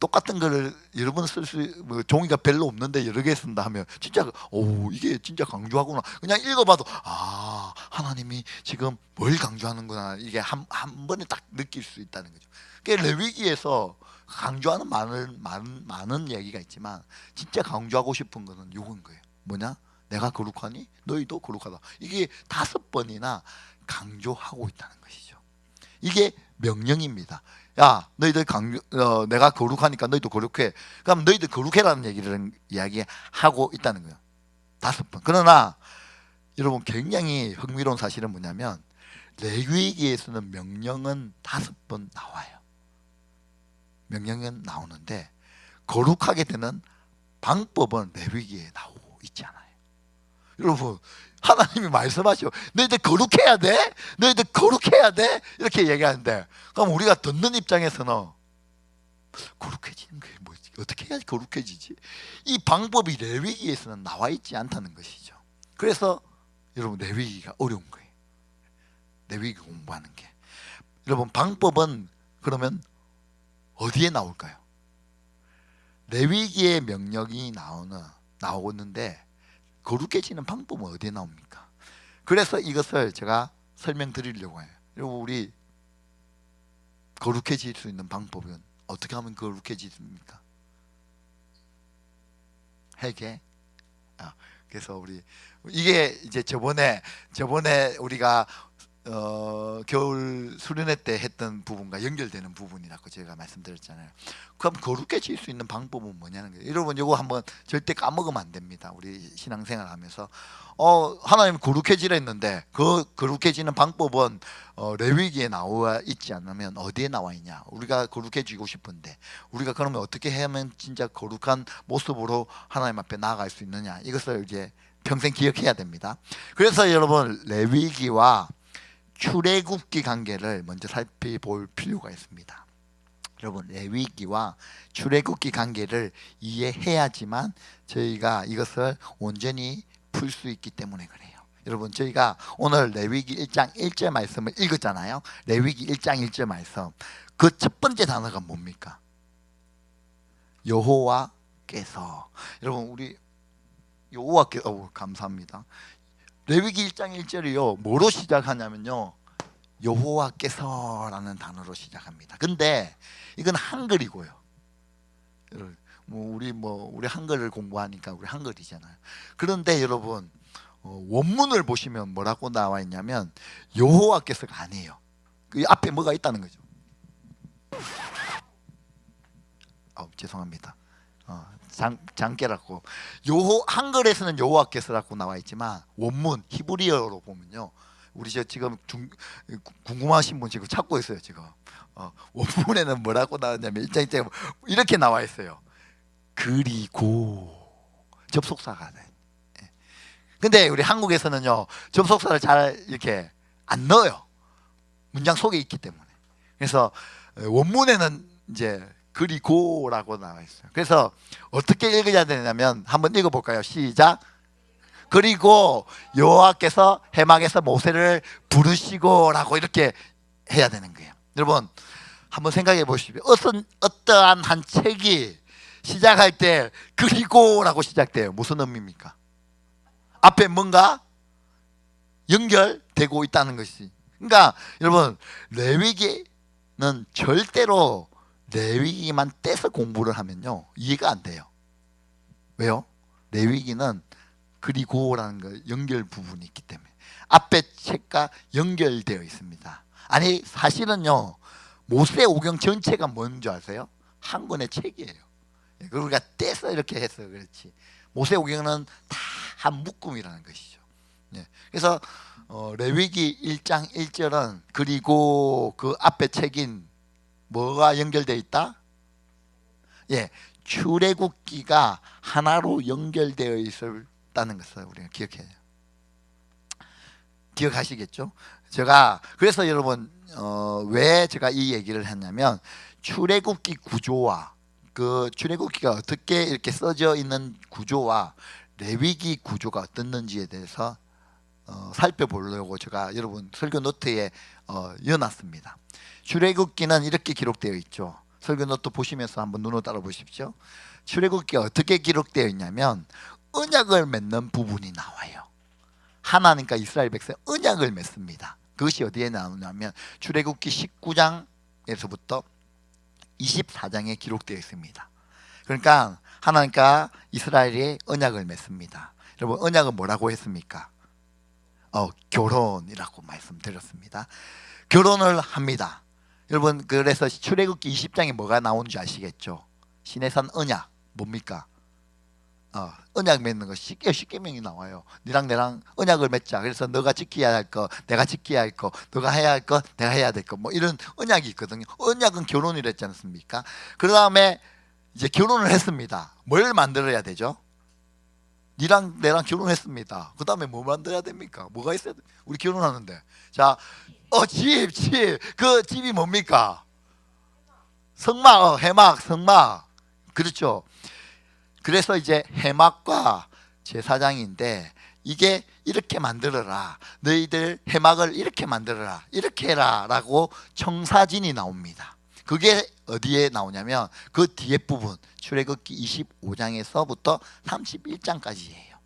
똑같은 거를 여러 번 쓸 수, 종이가 별로 없는데 여러 개 쓴다 하면 진짜 이게 진짜 강조하구나. 그냥 읽어봐도 하나님이 지금 뭘 강조하는구나, 이게 한 번에 딱 느낄 수 있다는 거죠. 그러니까 레위기에서 강조하는 많은 얘기가 있지만 진짜 강조하고 싶은 거는 이건 거예요. 뭐냐? 내가 거룩하니 너희도 거룩하다. 이게 5번이나 강조하고 있다는 것이죠. 이게 명령입니다. 야, 너희들 내가 거룩하니까 너희도 거룩해. 그럼 너희들 거룩해라는 얘기를 이야기하고 있다는 거예요. 5번. 그러나 여러분, 굉장히 흥미로운 사실은 뭐냐면, 레위기에서는 명령은 5번 나와요. 명령은 나오는데 거룩하게 되는 방법은 레위기에 나오고 있지 않아요. 여러분, 하나님이 말씀하시고 너희들 거룩해야 돼, 너희들 거룩해야 돼, 이렇게 얘기하는데, 그럼 우리가 듣는 입장에서는 거룩해지는 게 뭐지? 어떻게 해야지 거룩해지지? 이 방법이 레위기에서는 나와 있지 않다는 것이죠. 그래서 여러분, 레위기가 어려운 거예요. 레위기 공부하는 게. 여러분, 방법은 그러면 어디에 나올까요? 레위기의 명령이 나오는데 거룩해지는 방법은 어디에 나옵니까? 그래서 이것을 제가 설명드리려고 해요. 여러분, 우리 거룩해질 수 있는 방법은 어떻게 하면 거룩해집니까? 회개. 그래서 우리 이게 이제 저번에 우리가 겨울 수련회 때 했던 부분과 연결되는 부분이라고 제가 말씀드렸잖아요. 그럼 거룩해질 수 있는 방법은 뭐냐는 거예요. 여러분, 이거 한번 절대 까먹으면 안 됩니다. 우리 신앙생활 하면서 하나님 거룩해지라 했는데 그 거룩해지는 방법은 레위기에 나와 있지 않으면 어디에 나와 있냐? 우리가 거룩해지고 싶은데 우리가 그러면 어떻게 하면 진짜 거룩한 모습으로 하나님 앞에 나아갈 수 있느냐? 이것을 이제 평생 기억해야 됩니다. 그래서 여러분, 레위기와 출애굽기 관계를 먼저 살펴볼 필요가 있습니다. 여러분, 레위기와 출애굽기 관계를 이해해야지만 저희가 이것을 온전히 풀 수 있기 때문에 그래요. 여러분, 저희가 오늘 레위기 1장 1절 말씀을 읽었잖아요. 레위기 1장 1절 말씀, 그 첫 번째 단어가 뭡니까? 여호와께서. 여러분, 우리 여호와께서, 감사합니다. 레위기 1장 1절이요 뭐로 시작하냐면요, 여호와께서라는 단어로 시작합니다. 근데 이건 한글이고요. 우리 한글을 공부하니까 우리 한글이잖아요. 그런데 여러분, 원문을 보시면 뭐라고 나와 있냐면 여호와께서가 아니에요. 그 앞에 뭐가 있다는 거죠. 죄송합니다. 장깨라고. 한글에서는 여호와께서라고 나와 있지만 원문 히브리어로 보면요, 우리 지금 궁금하신 분 지금 찾고 있어요. 지금 원문에는 뭐라고 나왔냐면 일장 이렇게 나와 있어요. 그리고 접속사가 돼. 근데 우리 한국에서는요 접속사를 잘 이렇게 안 넣어요. 문장 속에 있기 때문에. 그래서 원문에는 이제 그리고라고 나와 있어요. 그래서 어떻게 읽어야 되냐면 한번 읽어볼까요? 시작. 그리고 여호와께서 해막에서 모세를 부르시고라고 이렇게 해야 되는 거예요. 여러분, 한번 생각해 보십시오. 어떠한 한 책이 시작할 때 그리고라고 시작돼요. 무슨 의미입니까? 앞에 뭔가 연결되고 있다는 것이. 그러니까 여러분, 레위기는 절대로 레위기만 떼서 공부를 하면요 이해가 안 돼요. 왜요? 레위기는 그리고라는 거 연결 부분이 있기 때문에 앞에 책과 연결되어 있습니다. 아니, 사실은요 모세오경 전체가 뭔지 아세요? 한 권의 책이에요. 그러니까 떼서 이렇게 해서 그렇지, 모세오경은 다 한 묶음이라는 것이죠. 그래서 레위기 1장 1절은 그리고 그 앞에 책인 뭐가 연결되어 있다? 출애굽기가 하나로 연결되어 있었다는 것을 우리가 기억해야 돼요. 기억하시겠죠? 그래서 여러분, 왜 제가 이 얘기를 했냐면 출애굽기 구조와 그 출애굽기가 어떻게 이렇게 써져 있는 구조와 레위기 구조가 어떻는지에 대해서 살펴보려고 제가 여러분 설교 노트에 넣어놨습니다. 출애굽기는 이렇게 기록되어 있죠. 설교 노트 보시면서 한번 눈으로 따라 보십시오. 출애굽기가 어떻게 기록되어 있냐면 언약을 맺는 부분이 나와요. 하나님과 이스라엘 백성 언약을 맺습니다. 그것이 어디에 나오냐면 출애굽기 19장에서부터 24장에 기록되어 있습니다. 그러니까 하나님과 이스라엘이 언약을 맺습니다. 여러분, 언약은 뭐라고 했습니까? 결혼이라고 말씀드렸습니다. 결혼을 합니다. 여러분, 그래서 출애굽기 20장에 뭐가 나오는지 아시겠죠? 시내산 언약 뭡니까? 언약 맺는 거 십계명이 나와요. 너랑 내랑 언약을 맺자. 그래서 너가 지켜야 할 거 내가 지켜야 할 거, 너가 해야 할 거 내가 해야 될 거, 뭐 이런 언약이 있거든요. 언약은 결혼이라 했지 않습니까? 그 다음에 이제 결혼을 했습니다. 뭘 만들어야 되죠? 니랑 내랑 결혼했습니다. 그 다음에 뭐 만들어야 됩니까? 뭐가 있어야 돼? 우리 결혼하는데 자, 집. 그 집이 뭡니까? 성막, 해막, 성막. 그렇죠. 그래서 이제 해막과 제사장인데 이게 이렇게 만들어라, 너희들 해막을 이렇게 만들어라, 이렇게 해라 라고 청사진이 나옵니다. 그게 어디에 나오냐면 그 뒤에 부분 출애굽기 25장에서부터 31장까지예요.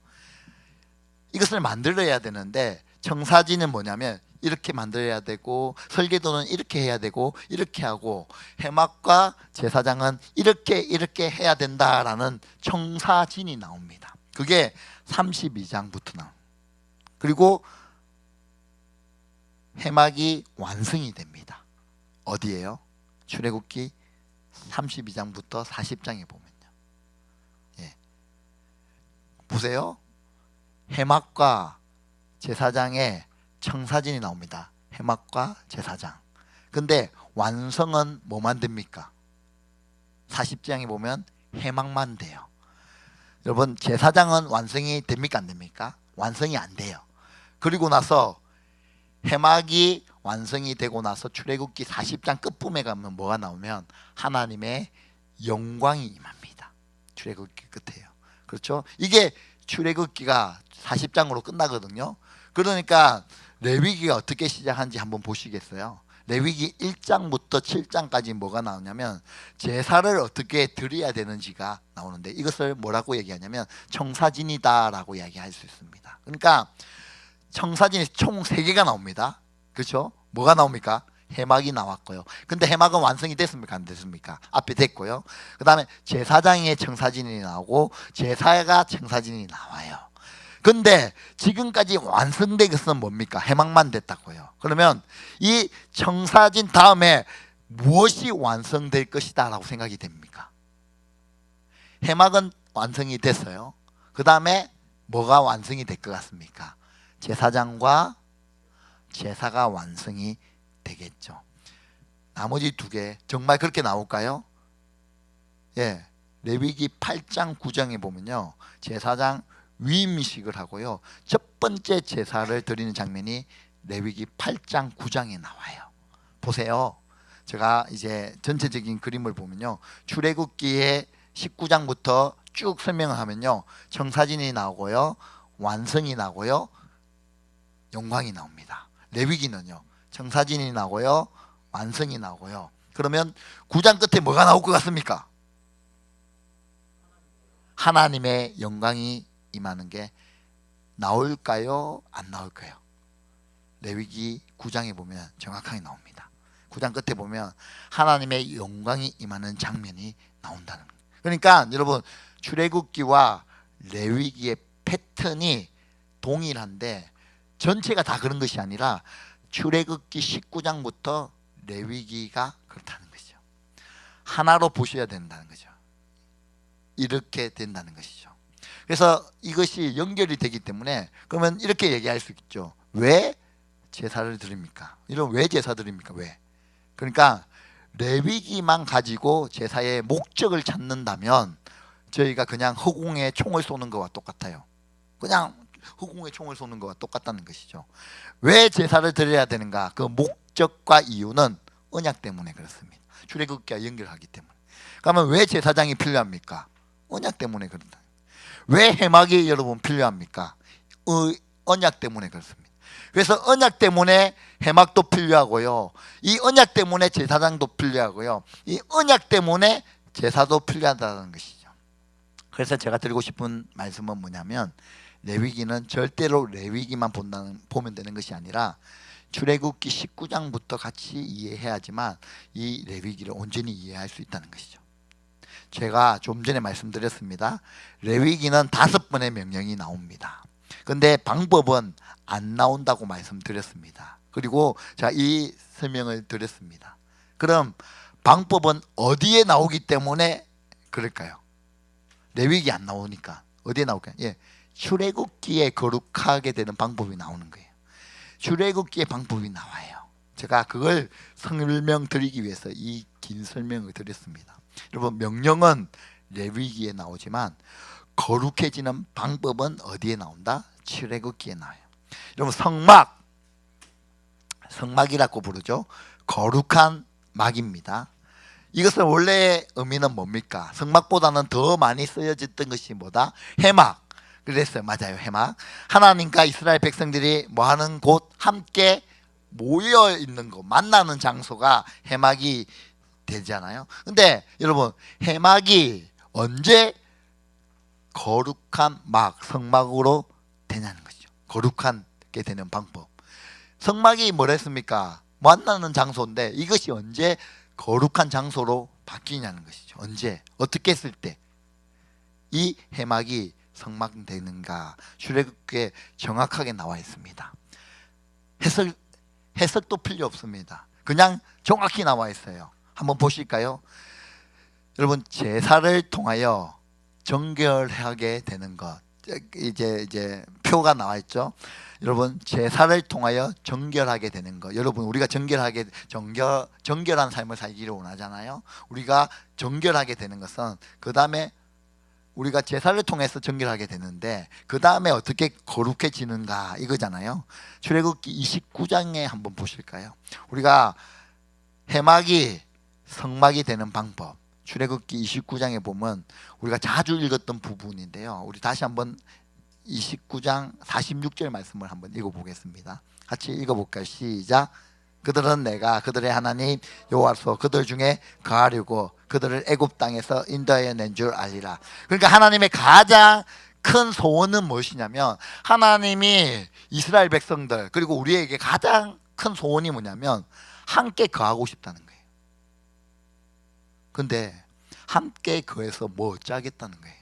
이것을 만들어야 되는데 청사진은 뭐냐면 이렇게 만들어야 되고 설계도는 이렇게 해야 되고 이렇게 하고 해막과 제사장은 이렇게 해야 된다라는 청사진이 나옵니다. 그게 32장부터 나옵니다. 그리고 해막이 완성이 됩니다. 어디예요? 출애굽기 32장부터 40장에 보면요. 예. 보세요. 해막과 제사장의 청사진이 나옵니다. 해막과 제사장. 근데 완성은 뭐만 됩니까? 40장에 보면 해막만 돼요. 여러분, 제사장은 완성이 됩니까? 안 됩니까? 완성이 안 돼요. 그리고 나서 해막이 완성이 되고 나서 출애굽기 40장 끝부분에 가면 뭐가 나오면 하나님의 영광이 임합니다. 출애굽기 끝에요. 그렇죠? 이게 출애굽기가 40장으로 끝나거든요. 그러니까 레위기가 어떻게 시작한지 한번 보시겠어요? 레위기 1장부터 7장까지 뭐가 나오냐면 제사를 어떻게 드려야 되는지가 나오는데 이것을 뭐라고 얘기하냐면 청사진이다라고 이야기할 수 있습니다. 그러니까 청사진이 총 3개가 나옵니다. 그렇죠? 뭐가 나옵니까? 해막이 나왔고요. 근데 해막은 완성이 됐습니까? 안 됐습니까? 앞에 됐고요. 그 다음에 제사장의 청사진이 나오고 제사가 청사진이 나와요. 근데 지금까지 완성된 것은 뭡니까? 해막만 됐다고요. 그러면 이 청사진 다음에 무엇이 완성될 것이다 라고 생각이 됩니까? 해막은 완성이 됐어요. 그 다음에 뭐가 완성이 될 것 같습니까? 제사장과 제사가 완성이 되겠죠. 나머지 2개 정말 그렇게 나올까요? 예, 레위기 8장 9장에 보면요, 제사장 위임식을 하고요, 첫 번째 제사를 드리는 장면이 레위기 8장 9장에 나와요. 보세요. 제가 이제 전체적인 그림을 보면요, 출애굽기의 19장부터 쭉 설명을 하면요, 청사진이 나오고요, 완성이 나고요, 영광이 나옵니다. 레위기는요, 청사진이 나고요, 완성이 나고요. 그러면 9장 끝에 뭐가 나올 것 같습니까? 하나님의 영광이 임하는 게 나올까요? 안 나올까요? 레위기 9장에 보면 정확하게 나옵니다. 9장 끝에 보면 하나님의 영광이 임하는 장면이 나온다는 거예요. 그러니까 여러분, 출애굽기와 레위기의 패턴이 동일한데 전체가 다 그런 것이 아니라 출애굽기 19장부터 레위기가 그렇다는 거죠. 하나로 보셔야 된다는 거죠. 이렇게 된다는 것이죠. 그래서 이것이 연결이 되기 때문에 그러면 이렇게 얘기할 수 있죠. 왜 제사를 드립니까? 이런 왜 제사 드립니까? 왜? 그러니까 레위기만 가지고 제사의 목적을 찾는다면 저희가 그냥 허공에 총을 쏘는 것과 똑같아요. 그냥 허공에 총을 쏘는 것과 똑같다는 것이죠. 왜 제사를 드려야 되는가? 그 목적과 이유는 언약 때문에 그렇습니다. 출애굽기와 연결하기 때문에. 그러면 왜 제사장이 필요합니까? 언약 때문에 그렇다. 왜 해막이 여러분 필요합니까? 언약 때문에 그렇습니다. 그래서 언약 때문에 해막도 필요하고요, 이 언약 때문에 제사장도 필요하고요, 이 언약 때문에 제사도 필요하다는 것이죠. 그래서 제가 드리고 싶은 말씀은 뭐냐면 레위기는 절대로 레위기만 보면 되는 것이 아니라 출애굽기 19장부터 같이 이해해야지만 이 레위기를 온전히 이해할 수 있다는 것이죠. 제가 좀 전에 말씀드렸습니다. 레위기는 5번의 명령이 나옵니다. 근데 방법은 안 나온다고 말씀드렸습니다. 그리고 제가 이 설명을 드렸습니다. 그럼 방법은 어디에 나오기 때문에 그럴까요? 레위기 안 나오니까 어디에 나올까요? 예, 출애굽기에 거룩하게 되는 방법이 나오는 거예요. 출애굽기의 방법이 나와요. 제가 그걸 설명드리기 위해서 이 긴 설명을 드렸습니다. 여러분, 명령은 레위기에 나오지만 거룩해지는 방법은 어디에 나온다? 출애굽기에 나와요. 여러분, 성막이라고 부르죠. 거룩한 막입니다. 이것은 원래의 의미는 뭡니까? 성막보다는 더 많이 쓰여졌던 것이 뭐다? 해막. 그랬어요. 맞아요. 해막. 하나님과 이스라엘 백성들이 뭐하는 곳, 함께 모여 있는 곳, 만나는 장소가 해막이 되잖아요. 근데 여러분, 해막이 언제 거룩한 막, 성막으로 되냐는 거죠. 거룩한 거룩하게 되는 방법. 성막이 뭐랬습니까? 만나는 장소인데 이것이 언제 거룩한 장소로 바뀌냐는 것이죠. 언제? 어떻게 했을 때 이 회막이 성막되는가? 출애굽기에 정확하게 나와 있습니다. 해석도 필요 없습니다. 그냥 정확히 나와 있어요. 한번 보실까요? 여러분, 제사를 통하여 정결하게 되는 것. 이제 표가 나와 있죠. 여러분, 제사를 통하여 정결하게 되는 것. 여러분, 우리가 정결한 삶을 살기를 원하잖아요. 우리가 정결하게 되는 것은 그 다음에 우리가 제사를 통해서 정결하게 되는데 그 다음에 어떻게 거룩해지는가 이거잖아요. 출애굽기 29장에 한번 보실까요? 우리가 회막이 성막이 되는 방법, 출애굽기 29장에 보면 우리가 자주 읽었던 부분인데요. 우리 다시 한번 29장 46절 말씀을 한번 읽어보겠습니다. 같이 읽어볼까요? 시작. 그들은 내가 그들의 하나님 여호와로서 그들 중에 거하려고 그들을 애굽 땅에서 인도하여 낸 줄 알리라. 그러니까 하나님의 가장 큰 소원은 무엇이냐면, 하나님이 이스라엘 백성들 그리고 우리에게 가장 큰 소원이 뭐냐면 함께 거하고 싶다는 거예요. 근데 함께 거해서 뭐 어쩌겠다는 거예요.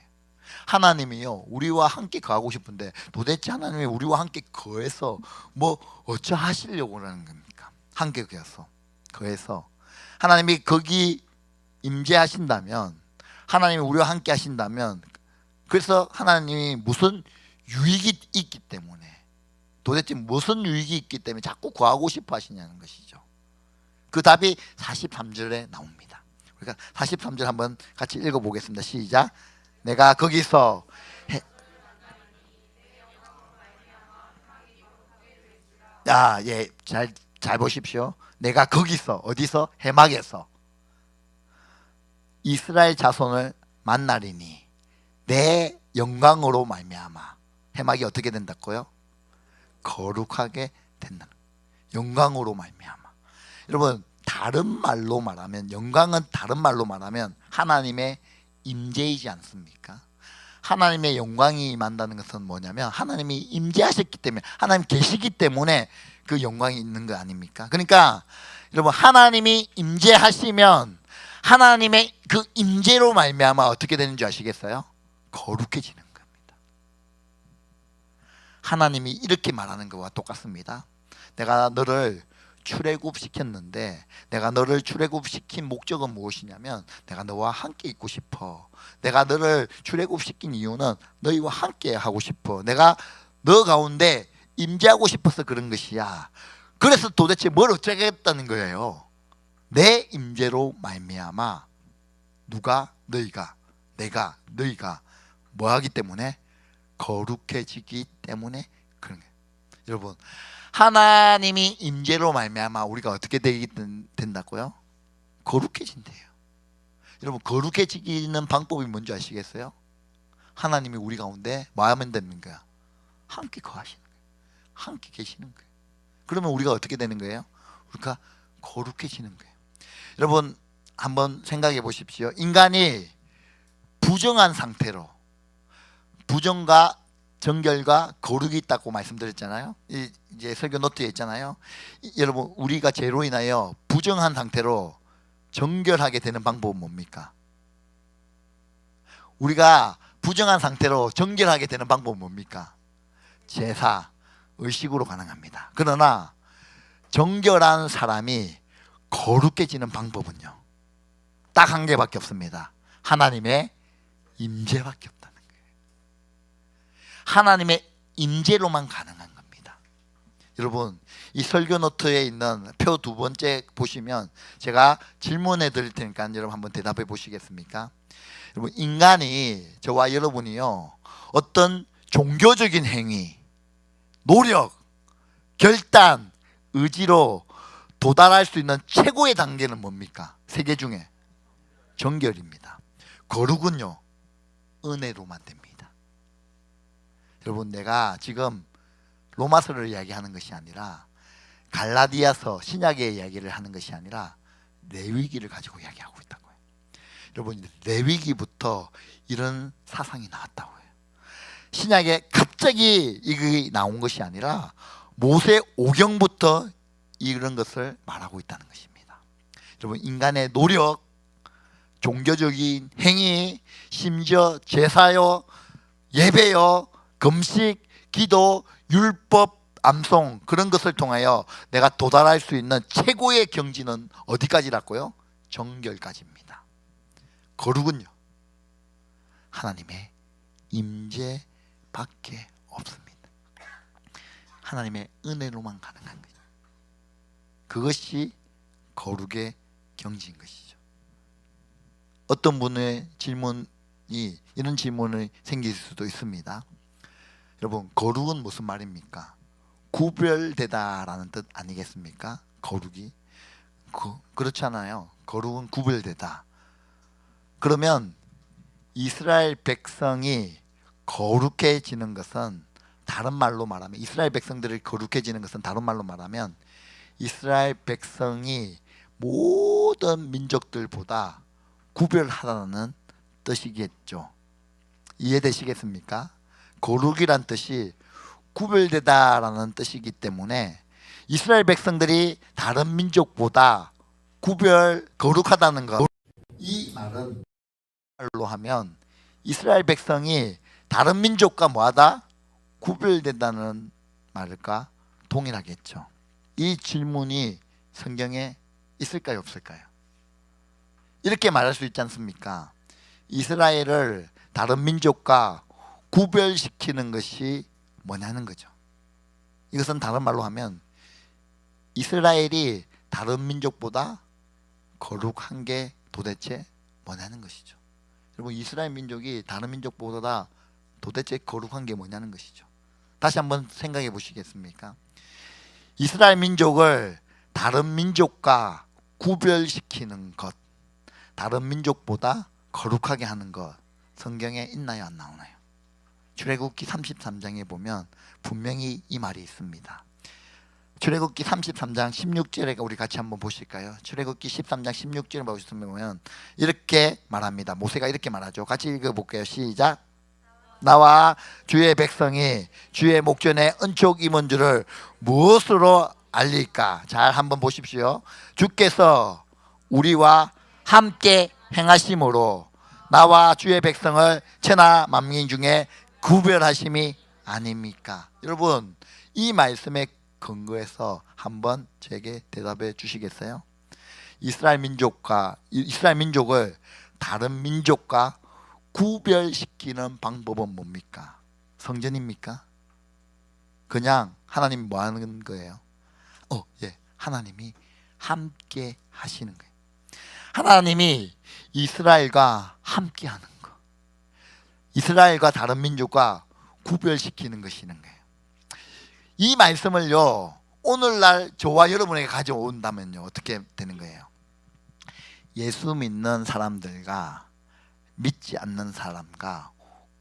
하나님이요, 우리와 함께 거하고 싶은데 도대체 하나님이 우리와 함께 거해서 뭐 어쩌 하시려고 하는 겁니까? 함께 거해서 하나님이 거기 임재하신다면, 하나님이 우리와 함께 하신다면, 그래서 하나님이 무슨 유익이 있기 때문에, 도대체 무슨 유익이 있기 때문에 자꾸 구하고 싶어 하시냐는 것이죠. 그 답이 43절에 나옵니다. 그러니까 43절 한번 같이 읽어보겠습니다. 시작. 내가 거기서 잘 보십시오. 내가 거기서, 어디서? 회막에서 이스라엘 자손을 만나리니 내 영광으로 말미암아. 회막이 어떻게 된다고요? 거룩하게 된다. 영광으로 말미암아. 여러분, 다른 말로 말하면, 영광은 다른 말로 말하면 하나님의 임재이지 않습니까? 하나님의 영광이 임한다는 것은 뭐냐면 하나님이 임재하셨기 때문에, 하나님 계시기 때문에 그 영광이 있는 거 아닙니까? 그러니까 여러분, 하나님이 임재하시면 하나님의 그 임재로 말미암아 어떻게 되는 줄 아시겠어요? 거룩해지는 겁니다. 하나님이 이렇게 말하는 것과 똑같습니다. 내가 너를 출애굽시켰는데, 내가 너를 출애굽시킨 목적은 무엇이냐면 내가 너와 함께 있고 싶어. 내가 너를 출애굽시킨 이유는 너희와 함께 하고 싶어. 내가 너 가운데 임재하고 싶어서 그런 것이야. 그래서 도대체 뭘 어쩌겠다는 거예요? 내 임재로 말미암아 누가? 너희가, 내가, 너희가 뭐하기 때문에? 거룩해지기 때문에 그런 거예요. 여러분, 하나님이 임재로 말미암아 우리가 어떻게 된다고요? 거룩해진대요. 여러분, 거룩해지는 방법이 뭔지 아시겠어요? 하나님이 우리 가운데 뭐 하면 되는 거야? 함께 거하시는 거예요. 함께 계시는 거예요. 그러면 우리가 어떻게 되는 거예요? 우리가 거룩해지는 거예요. 여러분, 한번 생각해 보십시오. 인간이 부정한 상태로, 부정과 정결과 거룩이 있다고 말씀드렸잖아요. 이제 설교 노트에 있잖아요. 여러분, 우리가 죄로 인하여 부정한 상태로 정결하게 되는 방법은 뭡니까? 우리가 부정한 상태로 정결하게 되는 방법은 뭡니까? 제사, 의식으로 가능합니다. 그러나 정결한 사람이 거룩해지는 방법은요, 딱 한 개밖에 없습니다. 하나님의 임재밖에 없다는 거예요. 하나님의 임재로만 가능한 겁니다. 여러분, 이 설교 노트에 있는 표 두 번째 보시면 제가 질문해 드릴 테니까 여러분 한번 대답해 보시겠습니까? 여러분, 인간이, 저와 여러분이요, 어떤 종교적인 행위, 노력, 결단, 의지로 도달할 수 있는 최고의 단계는 뭡니까? 세 개 중에 정결입니다. 거룩은요, 은혜로만 됩니다. 여러분, 내가 지금 로마서를 이야기하는 것이 아니라, 갈라디아서 신약의 이야기를 하는 것이 아니라 레위기를 가지고 이야기하고 있다고요. 여러분, 레위기부터 이런 사상이 나왔다고요. 신약에 갑자기 이게 나온 것이 아니라 모세 오경부터 이런 것을 말하고 있다는 것입니다. 여러분, 인간의 노력, 종교적인 행위, 심지어 제사요, 예배요, 금식, 기도, 율법, 암송, 그런 것을 통하여 내가 도달할 수 있는 최고의 경지는 어디까지라고요? 정결까지입니다. 거룩은요, 하나님의 임재밖에 없습니다. 하나님의 은혜로만 가능한 거죠. 그것이 거룩의 경지인 것이죠. 어떤 분의 질문이, 이런 질문이 생길 수도 있습니다. 여러분, 거룩은 무슨 말입니까? 구별되다라는 뜻 아니겠습니까? 거룩이 그렇잖아요. 거룩은 구별되다. 그러면 이스라엘 백성이 거룩해지는 것은, 다른 말로 말하면, 이스라엘 백성들이 거룩해지는 것은 다른 말로 말하면 이스라엘 백성이 모든 민족들보다 구별하다는 뜻이겠죠. 이해되시겠습니까? 거룩이란 뜻이 구별되다라는 뜻이기 때문에 이스라엘 백성들이 다른 민족보다 거룩하다는 것, 이 말은 말로 하면 이스라엘 백성이 다른 민족과 뭐하다? 구별된다는 말과 동일하겠죠. 이 질문이 성경에 있을까요, 없을까요? 이렇게 말할 수 있지 않습니까? 이스라엘을 다른 민족과 구별시키는 것이 뭐냐는 거죠. 이것은 다른 말로 하면 이스라엘이 다른 민족보다 거룩한 게 도대체 뭐냐는 것이죠. 여러분, 이스라엘 민족이 다른 민족보다 도대체 거룩한 게 뭐냐는 것이죠. 다시 한번 생각해 보시겠습니까? 이스라엘 민족을 다른 민족과 구별시키는 것, 다른 민족보다 거룩하게 하는 것, 성경에 있나요, 안 나오나요? 출애굽기 33장에 보면 분명히 이 말이 있습니다. 출애굽기 33장 16절에 우리 같이 한번 보실까요? 출애굽기 13장 16절에 보시면 이렇게 말합니다. 모세가 이렇게 말하죠. 같이 읽어볼게요. 시작. 나와 주의 백성이 주의 목전에 은총 임한 줄을 무엇으로 알릴까? 잘 한번 보십시오. 주께서 우리와 함께 행하심으로 나와 주의 백성을 천하 만민 중에 구별하심이 아닙니까? 여러분, 이 말씀에 근거해서 한번 제게 대답해 주시겠어요? 이스라엘 민족을 다른 민족과 구별시키는 방법은 뭡니까? 성전입니까? 그냥 하나님이 뭐 하는 거예요? 하나님이 함께 하시는 거예요. 하나님이 이스라엘과 함께 하는 거, 이스라엘과 다른 민족과 구별시키는 것이는 거예요. 이 말씀을요, 오늘날 저와 여러분에게 가져온다면요, 어떻게 되는 거예요? 예수 믿는 사람들과 믿지 않는 사람과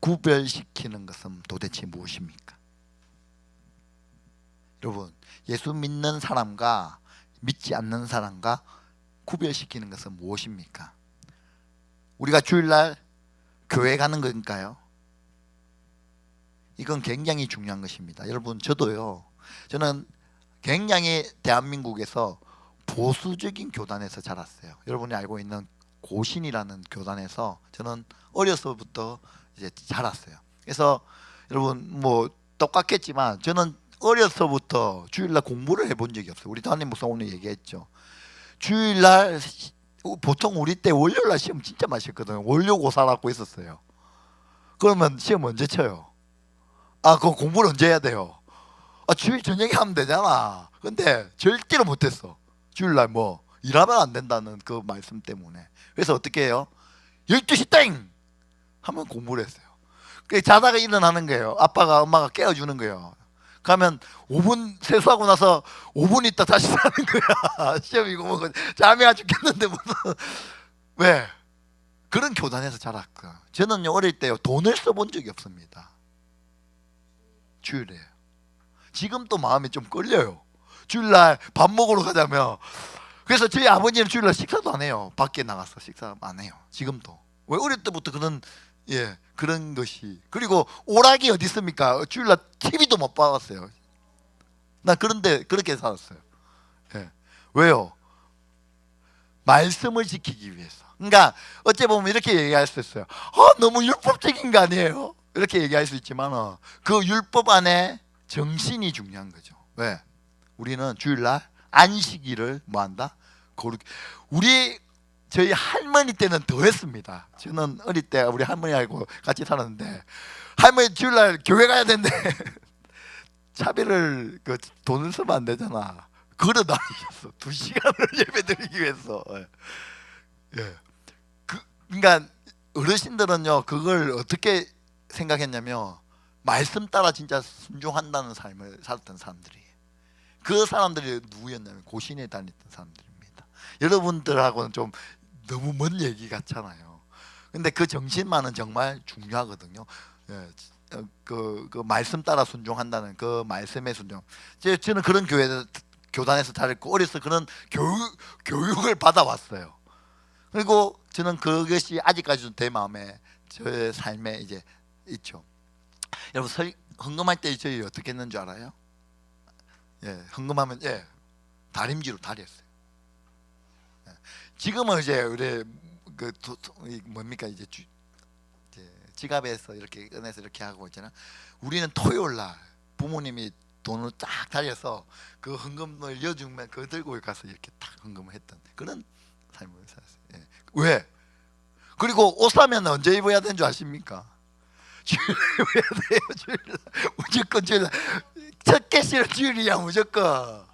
구별시키는 것은 도대체 무엇입니까? 여러분, 예수 믿는 사람과 믿지 않는 사람과 구별시키는 것은 무엇입니까? 우리가 주일날 교회 가는 건가요? 이건 굉장히 중요한 것입니다. 여러분, 저는 굉장히 대한민국에서 보수적인 교단에서 자랐어요. 여러분이 알고 있는 고신이라는 교단에서 저는 어려서부터 이제 자랐어요. 그래서 여러분 뭐 똑같겠지만 저는 어려서부터 주일날 공부를 해본 적이 없어요. 우리 담임 목사 오늘 얘기했죠. 주일날 보통 우리 때 월요일날 시험 진짜 많이 쳤거든요. 월요고사라고 있었어요. 그러면 시험 언제 쳐요? 그거 공부를 언제 해야 돼요? 주일 저녁에 하면 되잖아. 근데 절대로 못했어. 주일날 뭐 일하면 안 된다는 그 말씀 때문에. 그래서 어떻게 해요? 12시 땡! 하면 공부를 했어요. 자다가 일어나는 거예요. 아빠가 엄마가 깨워주는 거예요. 가면 5분 세수하고 나서 5분 있다 다시 자는 거야. 시험이고 뭐 잠이 안 죽겠는데 무슨 왜? 그런 교단에서 자랐고, 저는 어릴 때 돈을 써본 적이 없습니다. 주일에. 지금 또 마음이 좀 끌려요. 주일날 밥 먹으러 가자면. 그래서 저희 아버지는 주일날 식사도 안 해요. 밖에 나가서 식사 안 해요. 지금도. 왜? 어릴 때부터 그런 것이. 그리고 오락이 어디 있습니까? 주일날 TV도 못 봤어요. 나 그런데 그렇게 살았어요. 예. 왜요? 말씀을 지키기 위해서. 그러니까 어째 보면 이렇게 얘기할 수 있어요. 너무 율법적인 거 아니에요? 이렇게 얘기할 수 있지만 그 율법 안에 정신이 중요한 거죠. 왜? 우리는 주일날 안식일을 뭐한다? 거룩. 저희 할머니 때는 더 했습니다. 저는 어릴 때 우리 할머니하고 같이 살았는데 할머니 주일날 교회 가야 된대. 차비를 돈을 쓰면 안 되잖아. 걸어 다니셨어. 2시간을 예배 드리기 위해서. 예. 그러니까 어르신들은요 그걸 어떻게 생각했냐면 말씀 따라 진짜 순종한다는 삶을 살았던 사람들이에요. 그 사람들이 누구였냐면 고신에 다녔던 사람들입니다. 여러분들하고는 좀 너무 먼 얘기 같잖아요. 근데 그 정신만은 정말 중요하거든요. 예. 그 말씀 따라 순종한다는 그 말씀의 순종. 저는 그런 교단에서 자랐고 어려서 그런 교육을 받아왔어요. 그리고 저는 그것이 아직까지도 제 마음에 저의 삶에 이제 있죠. 여러분 헌금할 때 저희 어떻게 했는 줄 알아요? 예, 헌금하면 다림쥐로 다렸어요. 예. 지금은 이제 우리 뭡니까 이제 지갑에서 이렇게 꺼내서 이렇게 하고 있잖아. 우리는 토요일 날 부모님이 돈을 딱 달려서 그 헌금을 여주면 그거 들고 가서 이렇게 딱 헌금을 했던 그런 삶을 살았어요. 예. 왜? 그리고 옷 사면 언제 입어야 되는 줄 아십니까? 주일날 입어야 돼요. 주일날 무조건 주일날. 첫 개시는 주일이야 무조건.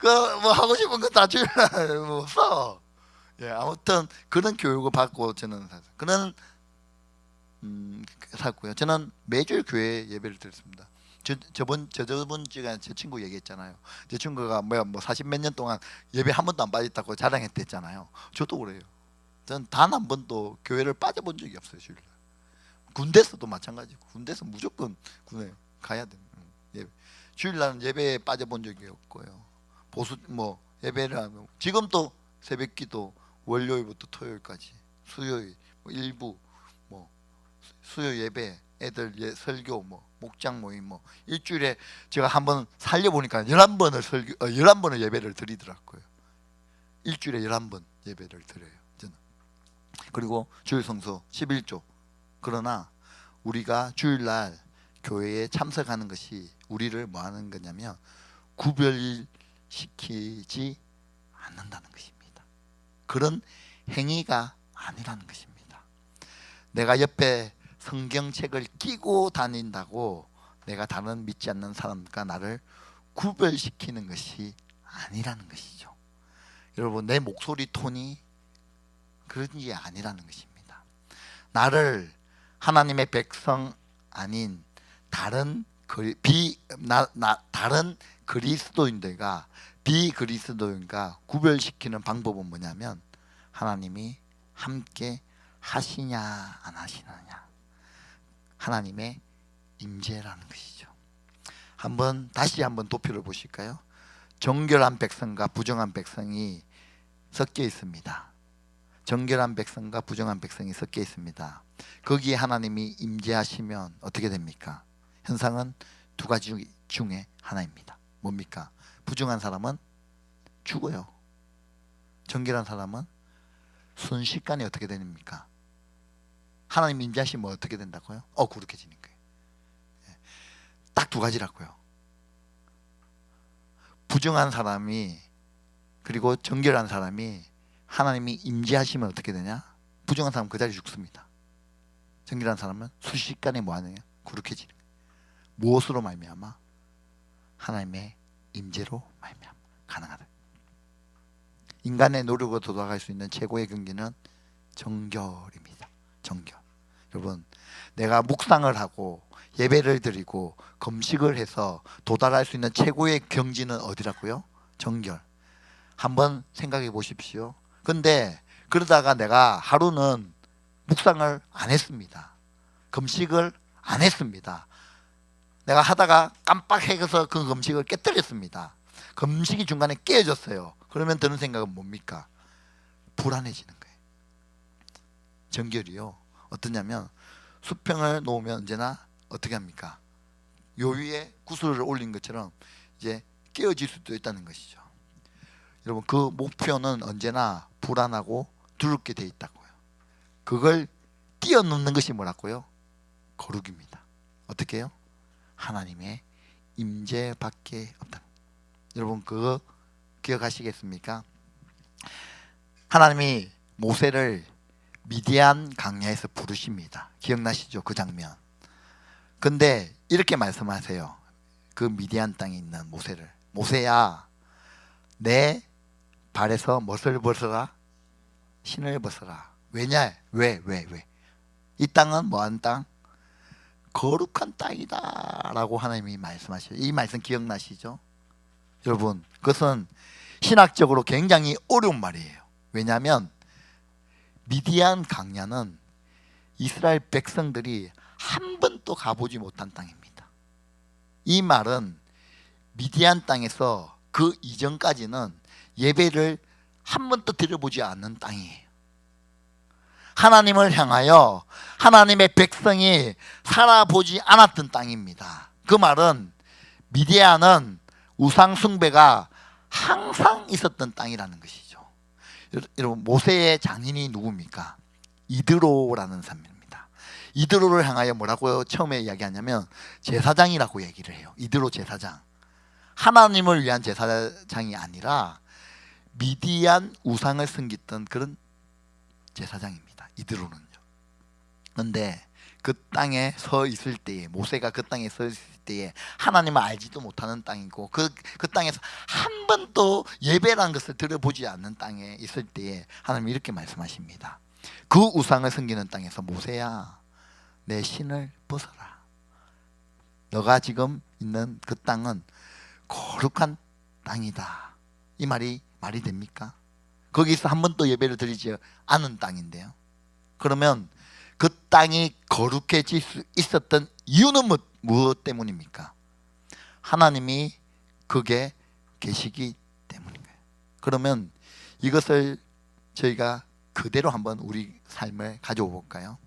뭐 하고 싶은 거 다 주일날 뭐 써. 예, 아무튼 그런 교육을 받고 저는 살았어요. 그런 살고요. 저는 매주 교회 예배를 드렸습니다. 저번 주에 제 친구 얘기했잖아요. 제 친구가 뭐 40몇 년 동안 예배 한 번도 안 빠졌다고 자랑했댔잖아요. 저도 그래요. 저는 단 한 번도 교회를 빠져본 적이 없어요. 주일날. 군대에서도 마찬가지고 군대에서 무조건 군에 가야 돼요. 주일날은 예배에 빠져본 적이 없고요. 예배를 하면 지금도 새벽기도 월요일부터 토요일까지 수요일 일부 수요 예배 애들 설교 목장 모임 일주일에 제가 한번 살려보니까 11번을 예배를 드리더라고요. 일주일에 11번 예배를 드려요. 저는. 그리고 주일 성수 11조. 그러나 우리가 주일날 교회에 참석하는 것이 우리를 뭐 하는 거냐면 구별시키지 않는다는 것입니다. 그런 행위가 아니라는 것입니다. 내가 옆에 성경책을 끼고 다닌다고 내가 다른 믿지 않는 사람과 나를 구별시키는 것이 아니라는 것이죠. 여러분 내 목소리 톤이 그런 게 아니라는 것입니다. 나를 하나님의 백성 아닌 다른 그리스도인들과 비그리스도인과 구별시키는 방법은 뭐냐면 하나님이 함께 하시냐 안 하시느냐, 하나님의 임재라는 것이죠. 다시 한번 도표를 보실까요? 정결한 백성과 부정한 백성이 섞여 있습니다. 정결한 백성과 부정한 백성이 섞여 있습니다. 거기에 하나님이 임재하시면 어떻게 됩니까? 현상은 두 가지 중에 하나입니다. 뭡니까? 부정한 사람은 죽어요. 정결한 사람은 순식간에 어떻게 됩니까? 하나님 임재하시면 어떻게 된다고요? 거룩해지는 거예요. 딱 두 가지라고요. 부정한 사람이 그리고 정결한 사람이 하나님이 임재하시면 어떻게 되냐? 부정한 사람은 그 자리에 죽습니다. 정결한 사람은 순식간에 뭐 하느냐? 거룩해지는 거예요. 무엇으로 말미암아? 하나님의 임재로 말미암아 가능하다. 인간의 노력으로 도달할 수 있는 최고의 경지는 정결입니다. 정결. 여러분, 내가 묵상을 하고 예배를 드리고 금식을 해서 도달할 수 있는 최고의 경지는 어디라고요? 정결. 한번 생각해 보십시오. 근데 그러다가 내가 하루는 묵상을 안 했습니다. 금식을 안 했습니다. 내가 하다가 깜빡해서 그 금식을 깨뜨렸습니다. 금식이 중간에 깨어졌어요. 그러면 드는 생각은 뭡니까? 불안해지는 거예요. 정결이요. 어떠냐면 수평을 놓으면 언제나 어떻게 합니까? 요 위에 구슬을 올린 것처럼 이제 깨어질 수도 있다는 것이죠. 여러분, 그 목표는 언제나 불안하고 두렵게 돼 있다고요. 그걸 뛰어넘는 것이 뭐라고요? 거룩입니다. 어떻게 해요? 하나님의 임재밖에 없다. 여러분, 그거 기억하시겠습니까? 하나님이 모세를 미디안 강야에서 부르십니다. 기억나시죠? 그 장면. 근데 이렇게 말씀하세요. 그 미디안 땅에 있는 모세를, 모세야, 내 발에서 무엇을 벗어라? 신을 벗어라. 왜냐? 왜? 이 땅은 뭐한 땅? 거룩한 땅이다 라고 하나님이 말씀하셔요. 이 말씀 기억나시죠? 여러분, 그것은 신학적으로 굉장히 어려운 말이에요. 왜냐하면 미디안 강야는 이스라엘 백성들이 한 번도 가보지 못한 땅입니다. 이 말은 미디안 땅에서 그 이전까지는 예배를 한 번도 드려보지 않는 땅이에요. 하나님을 향하여 하나님의 백성이 살아보지 않았던 땅입니다. 그 말은 미디안은 우상 숭배가 항상 있었던 땅이라는 것이죠. 여러분, 모세의 장인이 누굽니까? 이드로라는 사람입니다. 이드로를 향하여 뭐라고 처음에 이야기하냐면 제사장이라고 얘기를 해요. 이드로 제사장. 하나님을 위한 제사장이 아니라 미디안 우상을 섬겼던 그런 제사장입니다. 이드로는요. 그런데 그 땅에 서 있을 때에, 모세가 그 땅에 서 있을 때에 하나님을 알지도 못하는 땅이고 그 땅에서 한 번도 예배라는 것을 들어보지 않는 땅에 있을 때에 하나님이 이렇게 말씀하십니다. 그 우상을 섬기는 땅에서 모세야, 내 신을 벗어라. 너가 지금 있는 그 땅은 거룩한 땅이다. 이 말이 됩니까? 거기서 한 번도 예배를 드리지 않은 땅인데요. 그러면 그 땅이 거룩해질 수 있었던 이유는 무엇 때문입니까? 하나님이 거기에 계시기 때문인가요? 그러면 이것을 저희가 그대로 한번 우리 삶을 가져오 볼까요?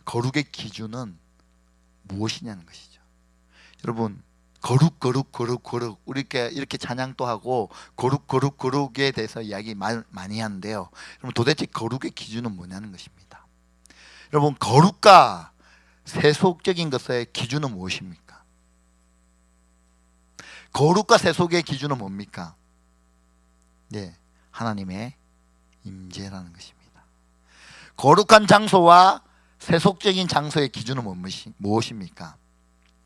거룩의 기준은 무엇이냐는 것이죠. 여러분, 거룩 우리 이렇게 찬양도 하고 거룩에 대해서 이야기 많이 하는데요. 여러분, 도대체 거룩의 기준은 뭐냐는 것입니다. 여러분, 거룩과 세속적인 것의 기준은 무엇입니까? 거룩과 세속의 기준은 뭡니까? 네, 하나님의 임재라는 것입니다. 거룩한 장소와 세속적인 장소의 기준은 무엇입니까?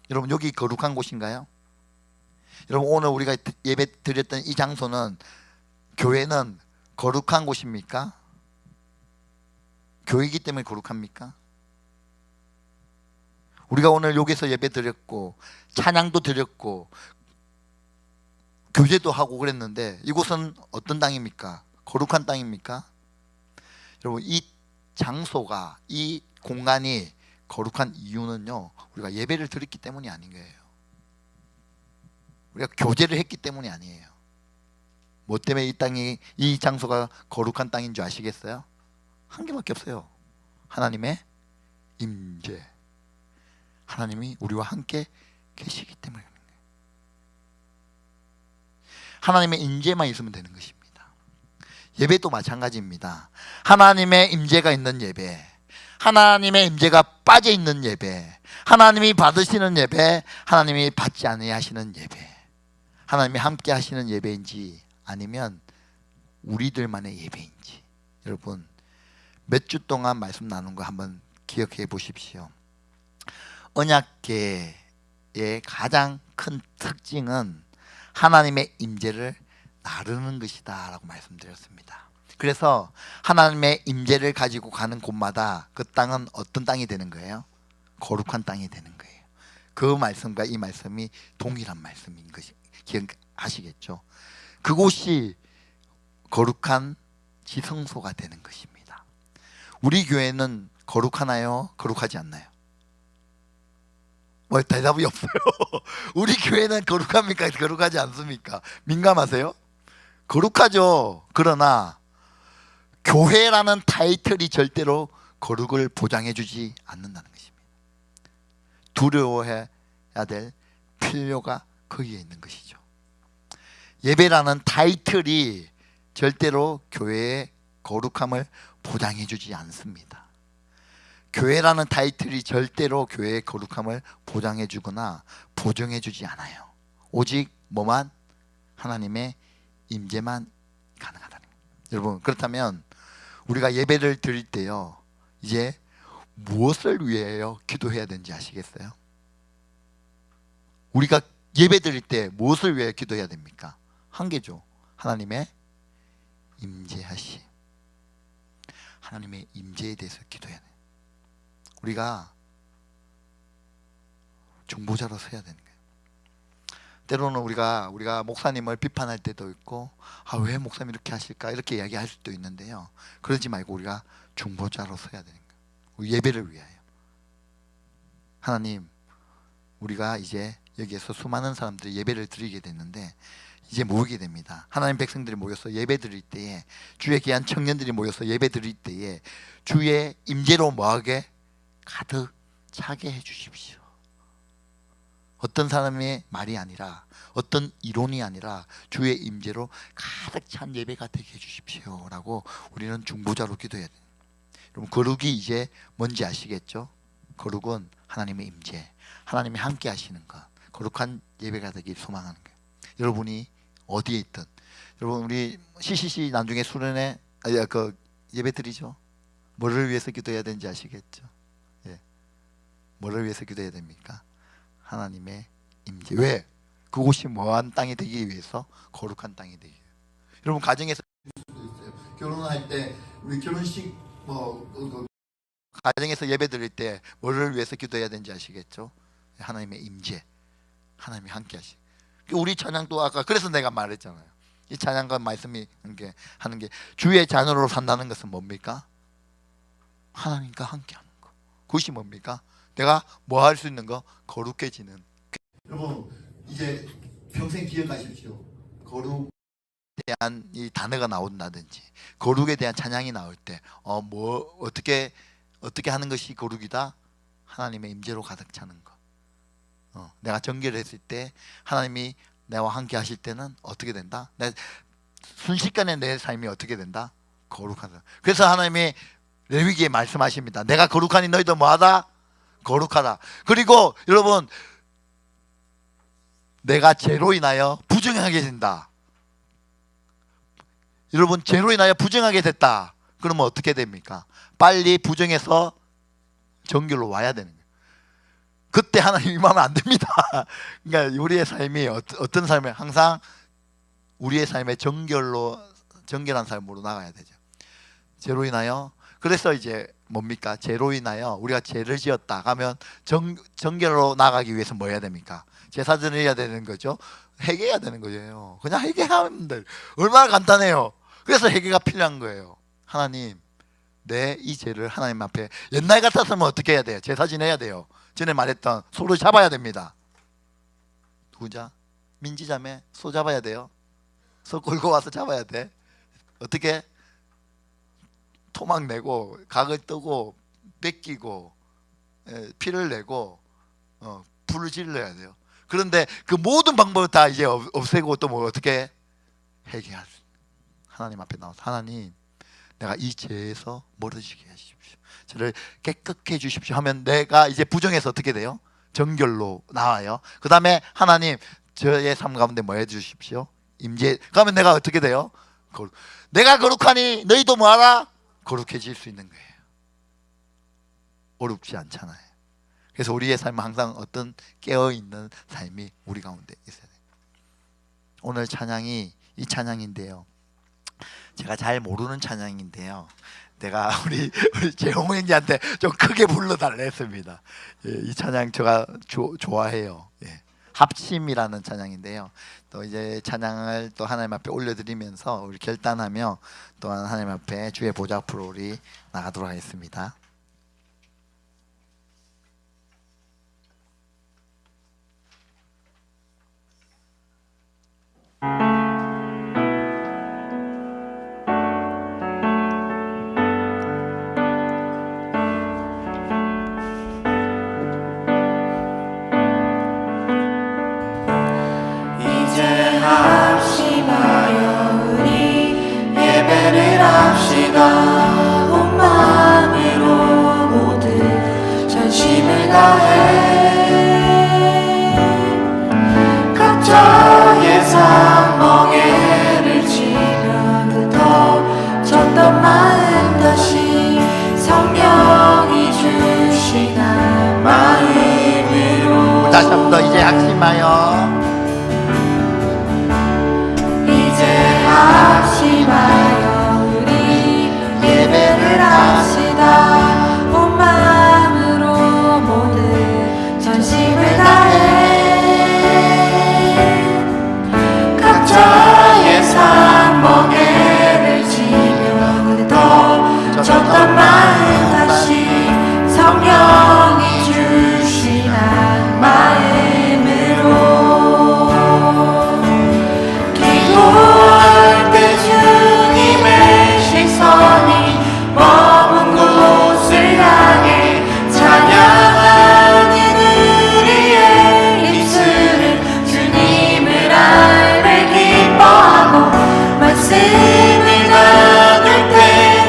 여러분, 여기 거룩한 곳인가요? 여러분, 오늘 우리가 예배 드렸던 이 장소는, 교회는 거룩한 곳입니까? 교회이기 때문에 거룩합니까? 우리가 오늘 여기서 예배 드렸고 찬양도 드렸고 교제도 하고 그랬는데 이곳은 어떤 땅입니까? 거룩한 땅입니까? 여러분, 이 장소가, 이 공간이 거룩한 이유는요, 우리가 예배를 드렸기 때문이 아닌 거예요. 우리가 교제를 했기 때문이 아니에요. 뭐 때문에 이 장소가 거룩한 땅인 줄 아시겠어요? 한 개밖에 없어요. 하나님의 임재. 하나님이 우리와 함께 계시기 때문에 그런 거예요. 하나님의 임재만 있으면 되는 것입니다. 예배도 마찬가지입니다. 하나님의 임재가 있는 예배, 하나님의 임재가 빠져 있는 예배, 하나님이 받으시는 예배, 하나님이 받지 아니하시는 예배, 하나님이 함께 하시는 예배인지 아니면 우리들만의 예배인지, 여러분, 몇 주 동안 말씀 나눈 거 한번 기억해 보십시오. 언약궤의 가장 큰 특징은 하나님의 임재를 나르는 것이다 라고 말씀드렸습니다. 그래서 하나님의 임재를 가지고 가는 곳마다 그 땅은 어떤 땅이 되는 거예요? 거룩한 땅이 되는 거예요. 그 말씀과 이 말씀이 동일한 말씀인 것이 기억하시겠죠? 그곳이 거룩한 지성소가 되는 것입니다. 우리 교회는 거룩하나요? 거룩하지 않나요? 뭐 대답이 없어요. 우리 교회는 거룩합니까? 거룩하지 않습니까? 민감하세요? 거룩하죠. 그러나 교회라는 타이틀이 절대로 거룩을 보장해 주지 않는다는 것입니다. 두려워해야 될 필요가 거기에 있는 것이죠. 예배라는 타이틀이 절대로 교회의 거룩함을 보장해 주지 않습니다. 교회라는 타이틀이 절대로 교회의 거룩함을 보장해 주거나 보증해 주지 않아요. 오직 뭐만? 하나님의 임재만 가능하다는 거예요. 여러분, 그렇다면 우리가 예배를 드릴 때요, 이제 무엇을 위해요 기도해야 되는지 아시겠어요? 우리가 예배 드릴 때 무엇을 위해 기도해야 됩니까? 한 개죠. 하나님의 임재하심. 하나님의 임재에 대해서 기도해야 돼요. 우리가 중보자로 서야 되는 거예요. 때로는 우리가 목사님을 비판할 때도 있고, 왜 목사님 이렇게 하실까 이렇게 이야기할 수도 있는데요, 그러지 말고 우리가 중보자로 서야 되는 거예요. 우리 예배를 위하여. 하나님, 우리가 이제 여기에서 수많은 사람들이 예배를 드리게 됐는데 이제 모이게 됩니다. 하나님 백성들이 모여서 예배 드릴 때에, 주의 귀한 청년들이 모여서 예배 드릴 때에 주의 임재로 뭐하게? 가득 차게 해주십시오. 어떤 사람의 말이 아니라, 어떤 이론이 아니라 주의 임재로 가득 찬 예배가 되게 해주십시오 라고 우리는 중보자로 기도해야 돼요. 여러분, 거룩이 이제 뭔지 아시겠죠? 거룩은 하나님의 임재, 하나님이 함께 하시는 것, 거룩한 예배가 되길 소망하는 거예요. 여러분이 어디에 있든, 여러분 우리 CCC 나중에 수련회 그 예배 드리죠. 뭐를 위해서 기도해야 되는지 아시겠죠? 예. 뭐를 위해서 기도해야 됩니까? 하나님의 임재. 왜? 그곳이 뭐한 땅이 되기 위해서? 거룩한 땅이 되기 위해서. 여러분, 가정에서 결혼할 때 우리 결혼식 가정에서 예배 드릴 때 뭐를 위해서 기도해야 되는지 아시겠죠? 하나님의 임재, 하나님이 함께 하시. 우리 찬양도 아까 그래서 내가 말했잖아요. 이 찬양과 말씀이 하는 게 주의 자녀로 산다는 것은 뭡니까? 하나님과 함께 하는 거. 그것이 뭡니까? 내가 뭐 할 수 있는 거? 거룩해지는. 여러분, 이제 평생 기억하십시오. 거룩에 대한 이 단어가 나온다든지, 거룩에 대한 찬양이 나올 때 어떻게 하는 것이 거룩이다? 하나님의 임재로 가득 차는 거. 내가 정결을 했을 때 하나님이 나와 함께 하실 때는 어떻게 된다? 순식간에 내 삶이 어떻게 된다? 거룩하다. 그래서 하나님이 레위기에 말씀하십니다. 내가 거룩하니 너희도 뭐하다? 거룩하다. 그리고 여러분, 내가 죄로 인하여 부정하게 된다. 여러분, 죄로 인하여 부정하게 됐다. 그러면 어떻게 됩니까? 빨리 부정해서 정결로 와야 되는 거예요. 그때 하나님 임하면 안 됩니다. 그러니까 우리의 삶이 어떤 삶을, 항상 우리의 삶에 정결한 삶으로 나가야 되죠. 죄로 인하여. 그래서 이제 뭡니까? 죄로 인하여 우리가 죄를 지었다 하면 정결로 나가기 위해서 뭐 해야 됩니까? 제사전을 해야 되는 거죠. 회개해야 되는 거예요. 그냥 회개하면 돼. 얼마나 간단해요. 그래서 회개가 필요한 거예요. 하나님, 내 이 죄를 하나님 앞에, 옛날 같았으면 어떻게 해야 돼요? 제사 지내야 돼요. 전에 말했던 소를 잡아야 됩니다. 누구자? 민지자매 소 잡아야 돼요. 소 끌고 와서 잡아야 돼. 어떻게? 토막 내고 각을 뜨고 뺏기고 피를 내고 불을 질러야 돼요. 그런데 그 모든 방법을 다 이제 없애고 또 뭐 어떻게? 회개할 수. 하나님 앞에 나와서, 하나님, 내가 이 죄에서 멀어지게 하십시오. 저를 깨끗게 해주십시오 하면 내가 이제 부정해서 어떻게 돼요? 정결로 나와요. 그 다음에 하나님, 저의 삶 가운데 뭐 해주십시오? 임재. 그러면 내가 어떻게 돼요? 내가 거룩하니 너희도 뭐하라? 거룩해질 수 있는 거예요. 어렵지 않잖아요. 그래서 우리의 삶은 항상 어떤 깨어있는 삶이 우리 가운데 있어야 돼요. 오늘 찬양이 이 찬양인데요, 제가 잘 모르는 찬양인데요, 내가 우리 재홍 형제한테 좀 크게 불러달라 했습니다. 이 찬양 제가 좋아해요. 합심이라는 찬양인데요, 또 이제 찬양을 또 하나님 앞에 올려드리면서 우리 결단하며 또한 하나님 앞에 주의 보좌 앞으로 우리 나가도록 하겠습니다. 이제 합심 합시다. 온 마음으로 모든 전심을 다해 각자의 삶 멍에를 치며 그 터졌던 마음 다시 성령이 주시나 마음으로 다시 한 번 더 이제 약심하여 이제 합심하여 우리 예배를 합시다. 온 마음으로 모든 전심을 다해 각자의 삶 멍에를 지며 그 터졌던 마음 다시 성령이 주시나 마음으로 기도할 때 주님의 시선이 머문 곳을 향해 찬양하는 우리의 입술은 주님을 알매 기뻐하고 말씀을 나눌 때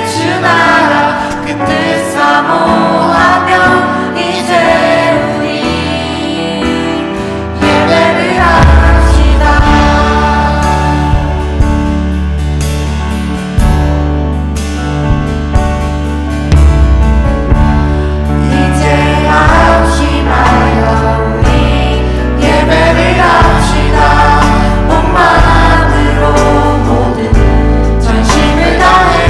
주 나라 그 뜻 사모하며 이제 우리 예배를 합시다. 이제 합심하여 우리 예배를 합시다. 온 마음으로 모든 전심을 다해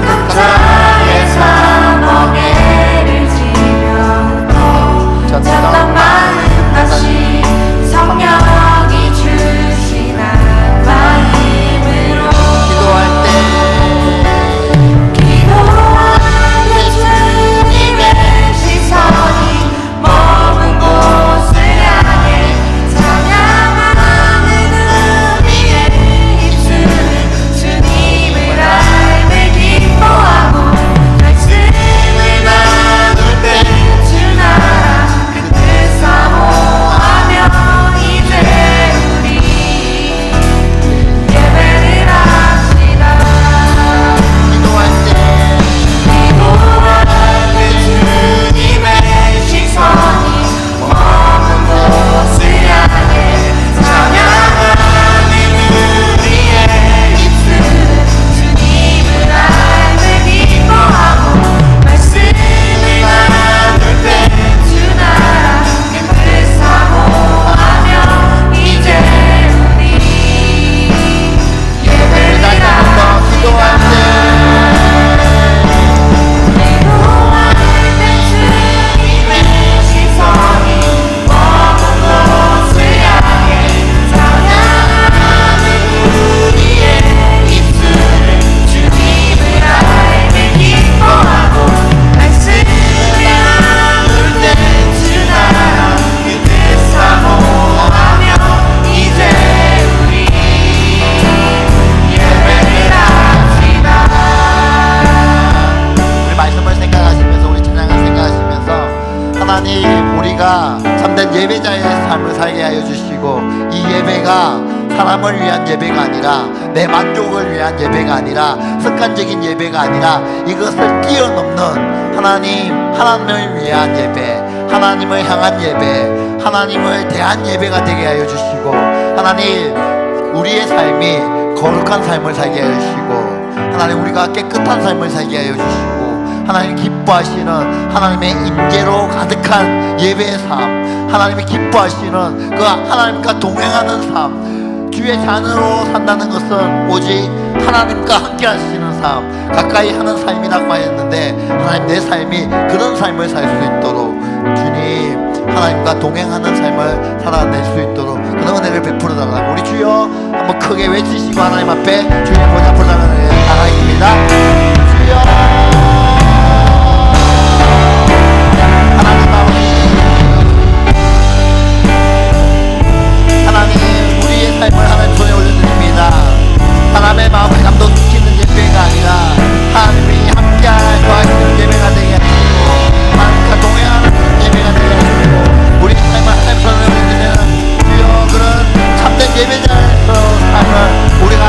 각자의 삶 멍에를 지며 터졌던 마음 다시 성령이 주시나 마음으로 기도할 때 기도할 때 주님의 시선이 머문 곳을 향해 찬양하는 우리의 입술은 주님을 알매 기뻐하고 말씀을 나눌 때 주 나라 그 뜻 사모하며 이제 우리 예배를 합시다. 기도할 때 기도할 때 주님의 시선이 머문 곳을 향해 찬양하는 우리의 입술은 주님을 알매 기뻐하고 말씀을 나눌 때 주 나라 그 뜻 사모하며 이제 우리 예배를 다시 한 번 더 기도할 때 기도할 때 주님의 시선이 머문 곳을 향해 찬양하는 우리의 입술은 주님을 알매 기뻐하고 말씀을 나눌 때 주 나라 그 뜻 사모하며 이제 우리 예배를 합시다. 우리 말씀을 생각하시면서 우리 찬양을 생각하시면서 하나님 우리가 참된 예배자의 삶을 살게 하여 주시고 이 예배가 사람을 위한 예배가 아니라 내 만족을 위한 예배가 아니라 습관적인 예배가 아니라 이것을 뛰어넘는 하나님을 위한 예배, 하나님을 향한 예배, 하나님을 대한 예배가 되게 하여 주시고 하나님 우리의 삶이 거룩한 삶을 살게 하여 주시고 하나님 우리가 깨끗한 삶을 살게 하여 주시고 하나님 기뻐하시는 하나님의 임재로 가득한 예배의 삶, 하나님이 기뻐하시는 그 하나님과 동행하는 삶, 주의 자녀로 산다는 것은 오직 하나님과 함께 하시는 삶, 가까이 하는 삶이라고 하였는데 하나님 내 삶이 그런 삶을 살 수 있도록 주님 하나님과 동행하는 삶을 살아낼 수 있도록 그런 은혜를 베풀어 달라고 우리 주여 한번 크게 외치시고 하나님 앞에 주님 보좌 앞으로 나가겠습니다. 주여 하나님 아버지 하나님 우리의 삶을 하나님 손에 올려드립니다. 사람의 마음을 감동시키는 예배가 아니라 하나님이 함께할 거하시는 예배가 되게 하시고 하나님과 동행하는 예배가 되게 하시고 우리 삶을 하나님 손에 올려드리는 주여 그런 참된 예배자로서 삶을 우리가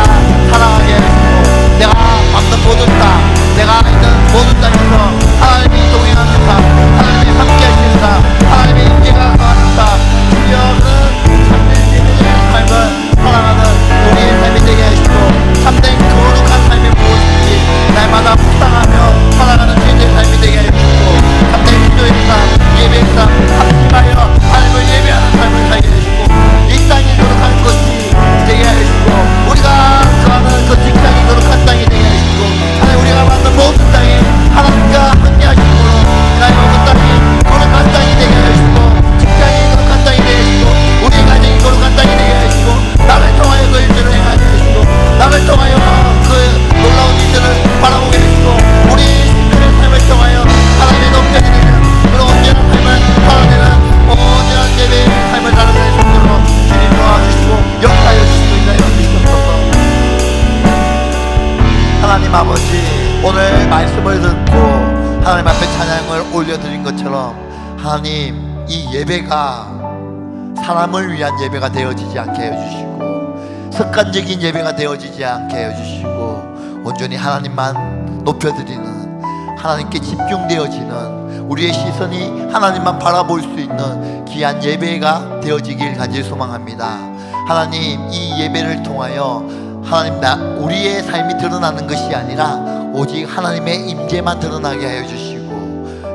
하나님 이 예배가 사람을 위한 예배가 되어지지 않게 해주시고 습관적인 예배가 되어지지 않게 해주시고 온전히 하나님만 높여드리는, 하나님께 집중되어지는, 우리의 시선이 하나님만 바라볼 수 있는 귀한 예배가 되어지길 간절히 소망합니다. 하나님 이 예배를 통하여 하나님 우리의 삶이 드러나는 것이 아니라 오직 하나님의 임재만 드러나게 하여 주시고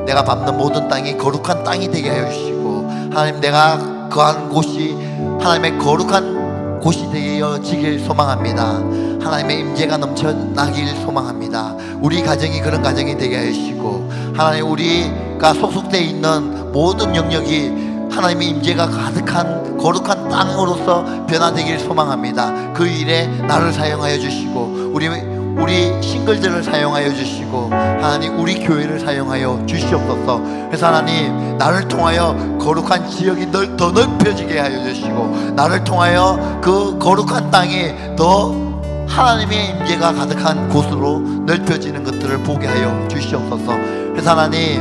내가 밟는 모든 땅이 거룩한 땅이 되게 하여 주시고 하나님 내가 거한 곳이 하나님의 거룩한 곳이 되어지길 소망합니다. 하나님의 임재가 넘쳐나길 소망합니다. 우리 가정이 그런 가정이 되게 하여 주시고 하나님 우리가 소속되어 있는 모든 영역이 하나님의 임재가 가득한 거룩한 땅으로서 변화되길 소망합니다. 그 일에 나를 사용하여 주시고 우리 싱글들을 사용하여 주시고 하나님 우리 교회를 사용하여 주시옵소서. 그래서 하나님 나를 통하여 거룩한 지역이 더 넓혀지게 하여 주시고 나를 통하여 그 거룩한 땅이 더 하나님의 임재가 가득한 곳으로 넓혀지는 것들을 보게 하여 주시옵소서. 그래서 하나님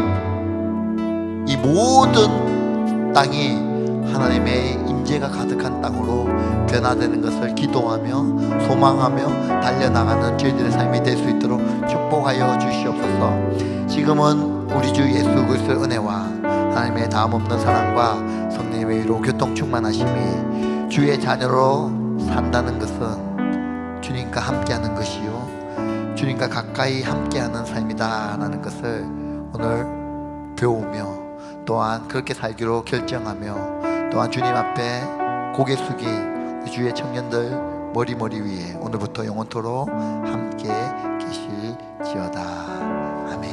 이 모든 땅이 하나님의 임재가 가득한 땅으로 변화되는 것을 기도하며 소망하며 달려나가는 저희들의 삶이 될 수 있도록 축복하여 주시옵소서. 지금은 우리 주 예수 그리스도의 은혜와 하나님의 다음없는 사랑과 성령의 위로 교통 충만하심이 주의 자녀로 산다는 것은 주님과 함께하는 것이요 주님과 가까이 함께하는 삶이다라는 것을 오늘 배우며 또한 그렇게 살기로 결정하며 또한 주님 앞에 고개 숙인 주의 청년들 머리 위에 오늘부터 영원토록 함께 계실지어다. 아멘.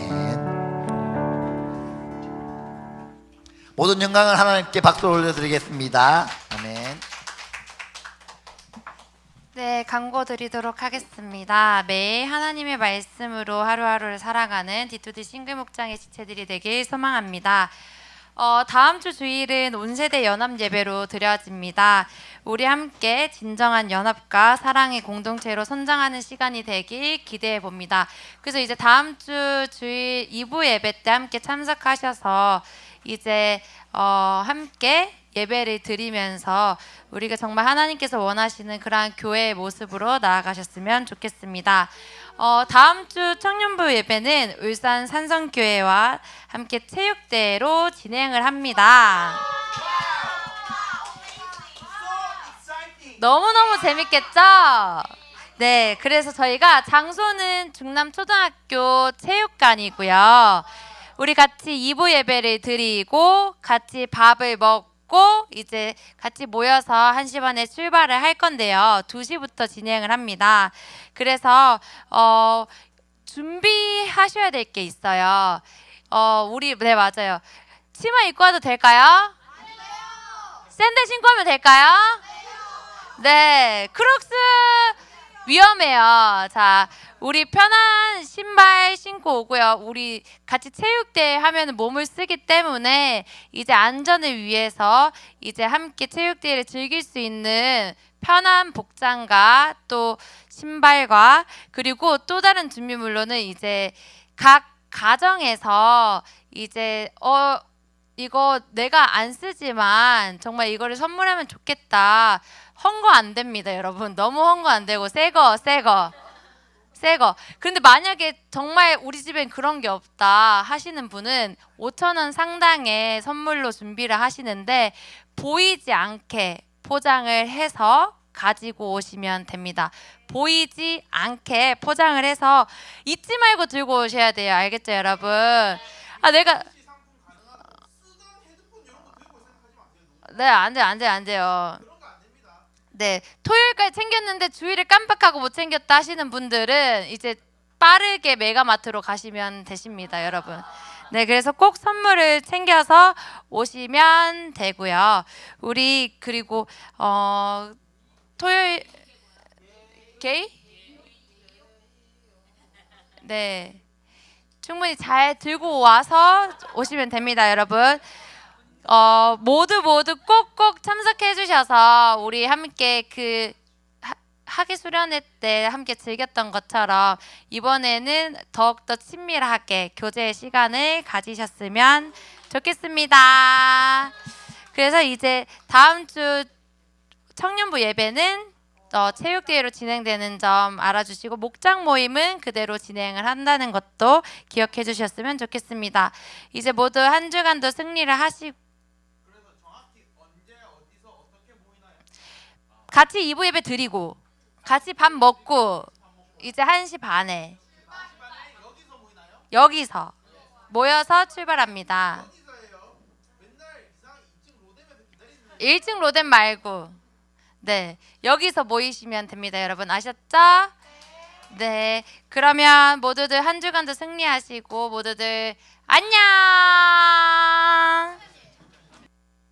모든 영광을 하나님께 박수를 올려드리겠습니다. 아멘. 네, 광고 드리도록 하겠습니다. 매일 하나님의 말씀으로 하루하루를 살아가는 D2D 싱글 목장의 지체들이 되길 소망합니다. 다음 주 주일은 온세대 연합 예배로 드려집니다. 우리 함께 진정한 연합과 사랑의 공동체로 선장하는 시간이 되길 기대해 봅니다. 그래서 이제 다음 주 주일 2부 예배 때 함께 참석하셔서 이제 함께 예배를 드리면서 우리가 정말 하나님께서 원하시는 그러한 교회의 모습으로 나아가셨으면 좋겠습니다. 다음 주 청년부 예배는 울산 산성교회와 함께 체육대회로 진행을 합니다. 너무너무 재밌겠죠? 네, 그래서 저희가 장소는 중남초등학교 체육관이고요. 우리 같이 2부 예배를 드리고 같이 밥을 먹고 이제 같이 모여서 1시 반에 출발을 할 건데요. 2시부터 진행을 합니다. 그래서 준비하셔야 될 게 있어요. 네, 맞아요. 치마 입고 와도 될까요? 샌들 신고 하면 될까요? 네, 크록스 위험해요. 자, 우리 편한 신발 신고 오고요. 우리 같이 체육대회 하면 몸을 쓰기 때문에 이제 안전을 위해서 이제 함께 체육대회를 즐길 수 있는 편한 복장과 또 신발과 그리고 또 다른 준비물로는 이제 각 가정에서 이제 이거 내가 안 쓰지만 정말 이거를 선물하면 좋겠다. 헌거 안 됩니다, 여러분. 너무 헌거 안 되고 새 거. 근데 만약에 정말 우리 집엔 그런 게 없다 하시는 분은 5,000원 상당의 선물로 준비를 하시는데 보이지 않게 포장을 해서 가지고 오시면 됩니다. 보이지 않게 포장을 해서 잊지 말고 들고 오셔야 돼요. 알겠죠, 여러분? 네, 안 돼요. 네, 토요일까지 챙겼는데 주일에 깜빡하고 못 챙겼다 하시는 분들은 이제 빠르게 메가마트로 가시면 되십니다, 여러분. 네, 그래서 꼭 선물을 챙겨서 오시면 되고요. 우리 그리고 토요일 게이? 네, 충분히 잘 들고 와서 오시면 됩니다, 여러분. 모두 꼭꼭 참석해 주셔서 우리 함께 그 학예 수련회 때 함께 즐겼던 것처럼 이번에는 더욱더 친밀하게 교제의 시간을 가지셨으면 좋겠습니다. 그래서 이제 다음 주 청년부 예배는 체육대회로 진행되는 점 알아주시고 목장 모임은 그대로 진행을 한다는 것도 기억해 주셨으면 좋겠습니다. 이제 모두 한 주간도 승리를 하시고 같이 2부 예배 드리고 같이 밥 먹고 이제 1시 반에 여기서 모여서 출발합니다. 1층 로덴 말고 네, 여기서 모이시면 됩니다. 여러분 아셨죠? 네, 그러면 모두들 한 주간도 승리하시고 모두들 안녕.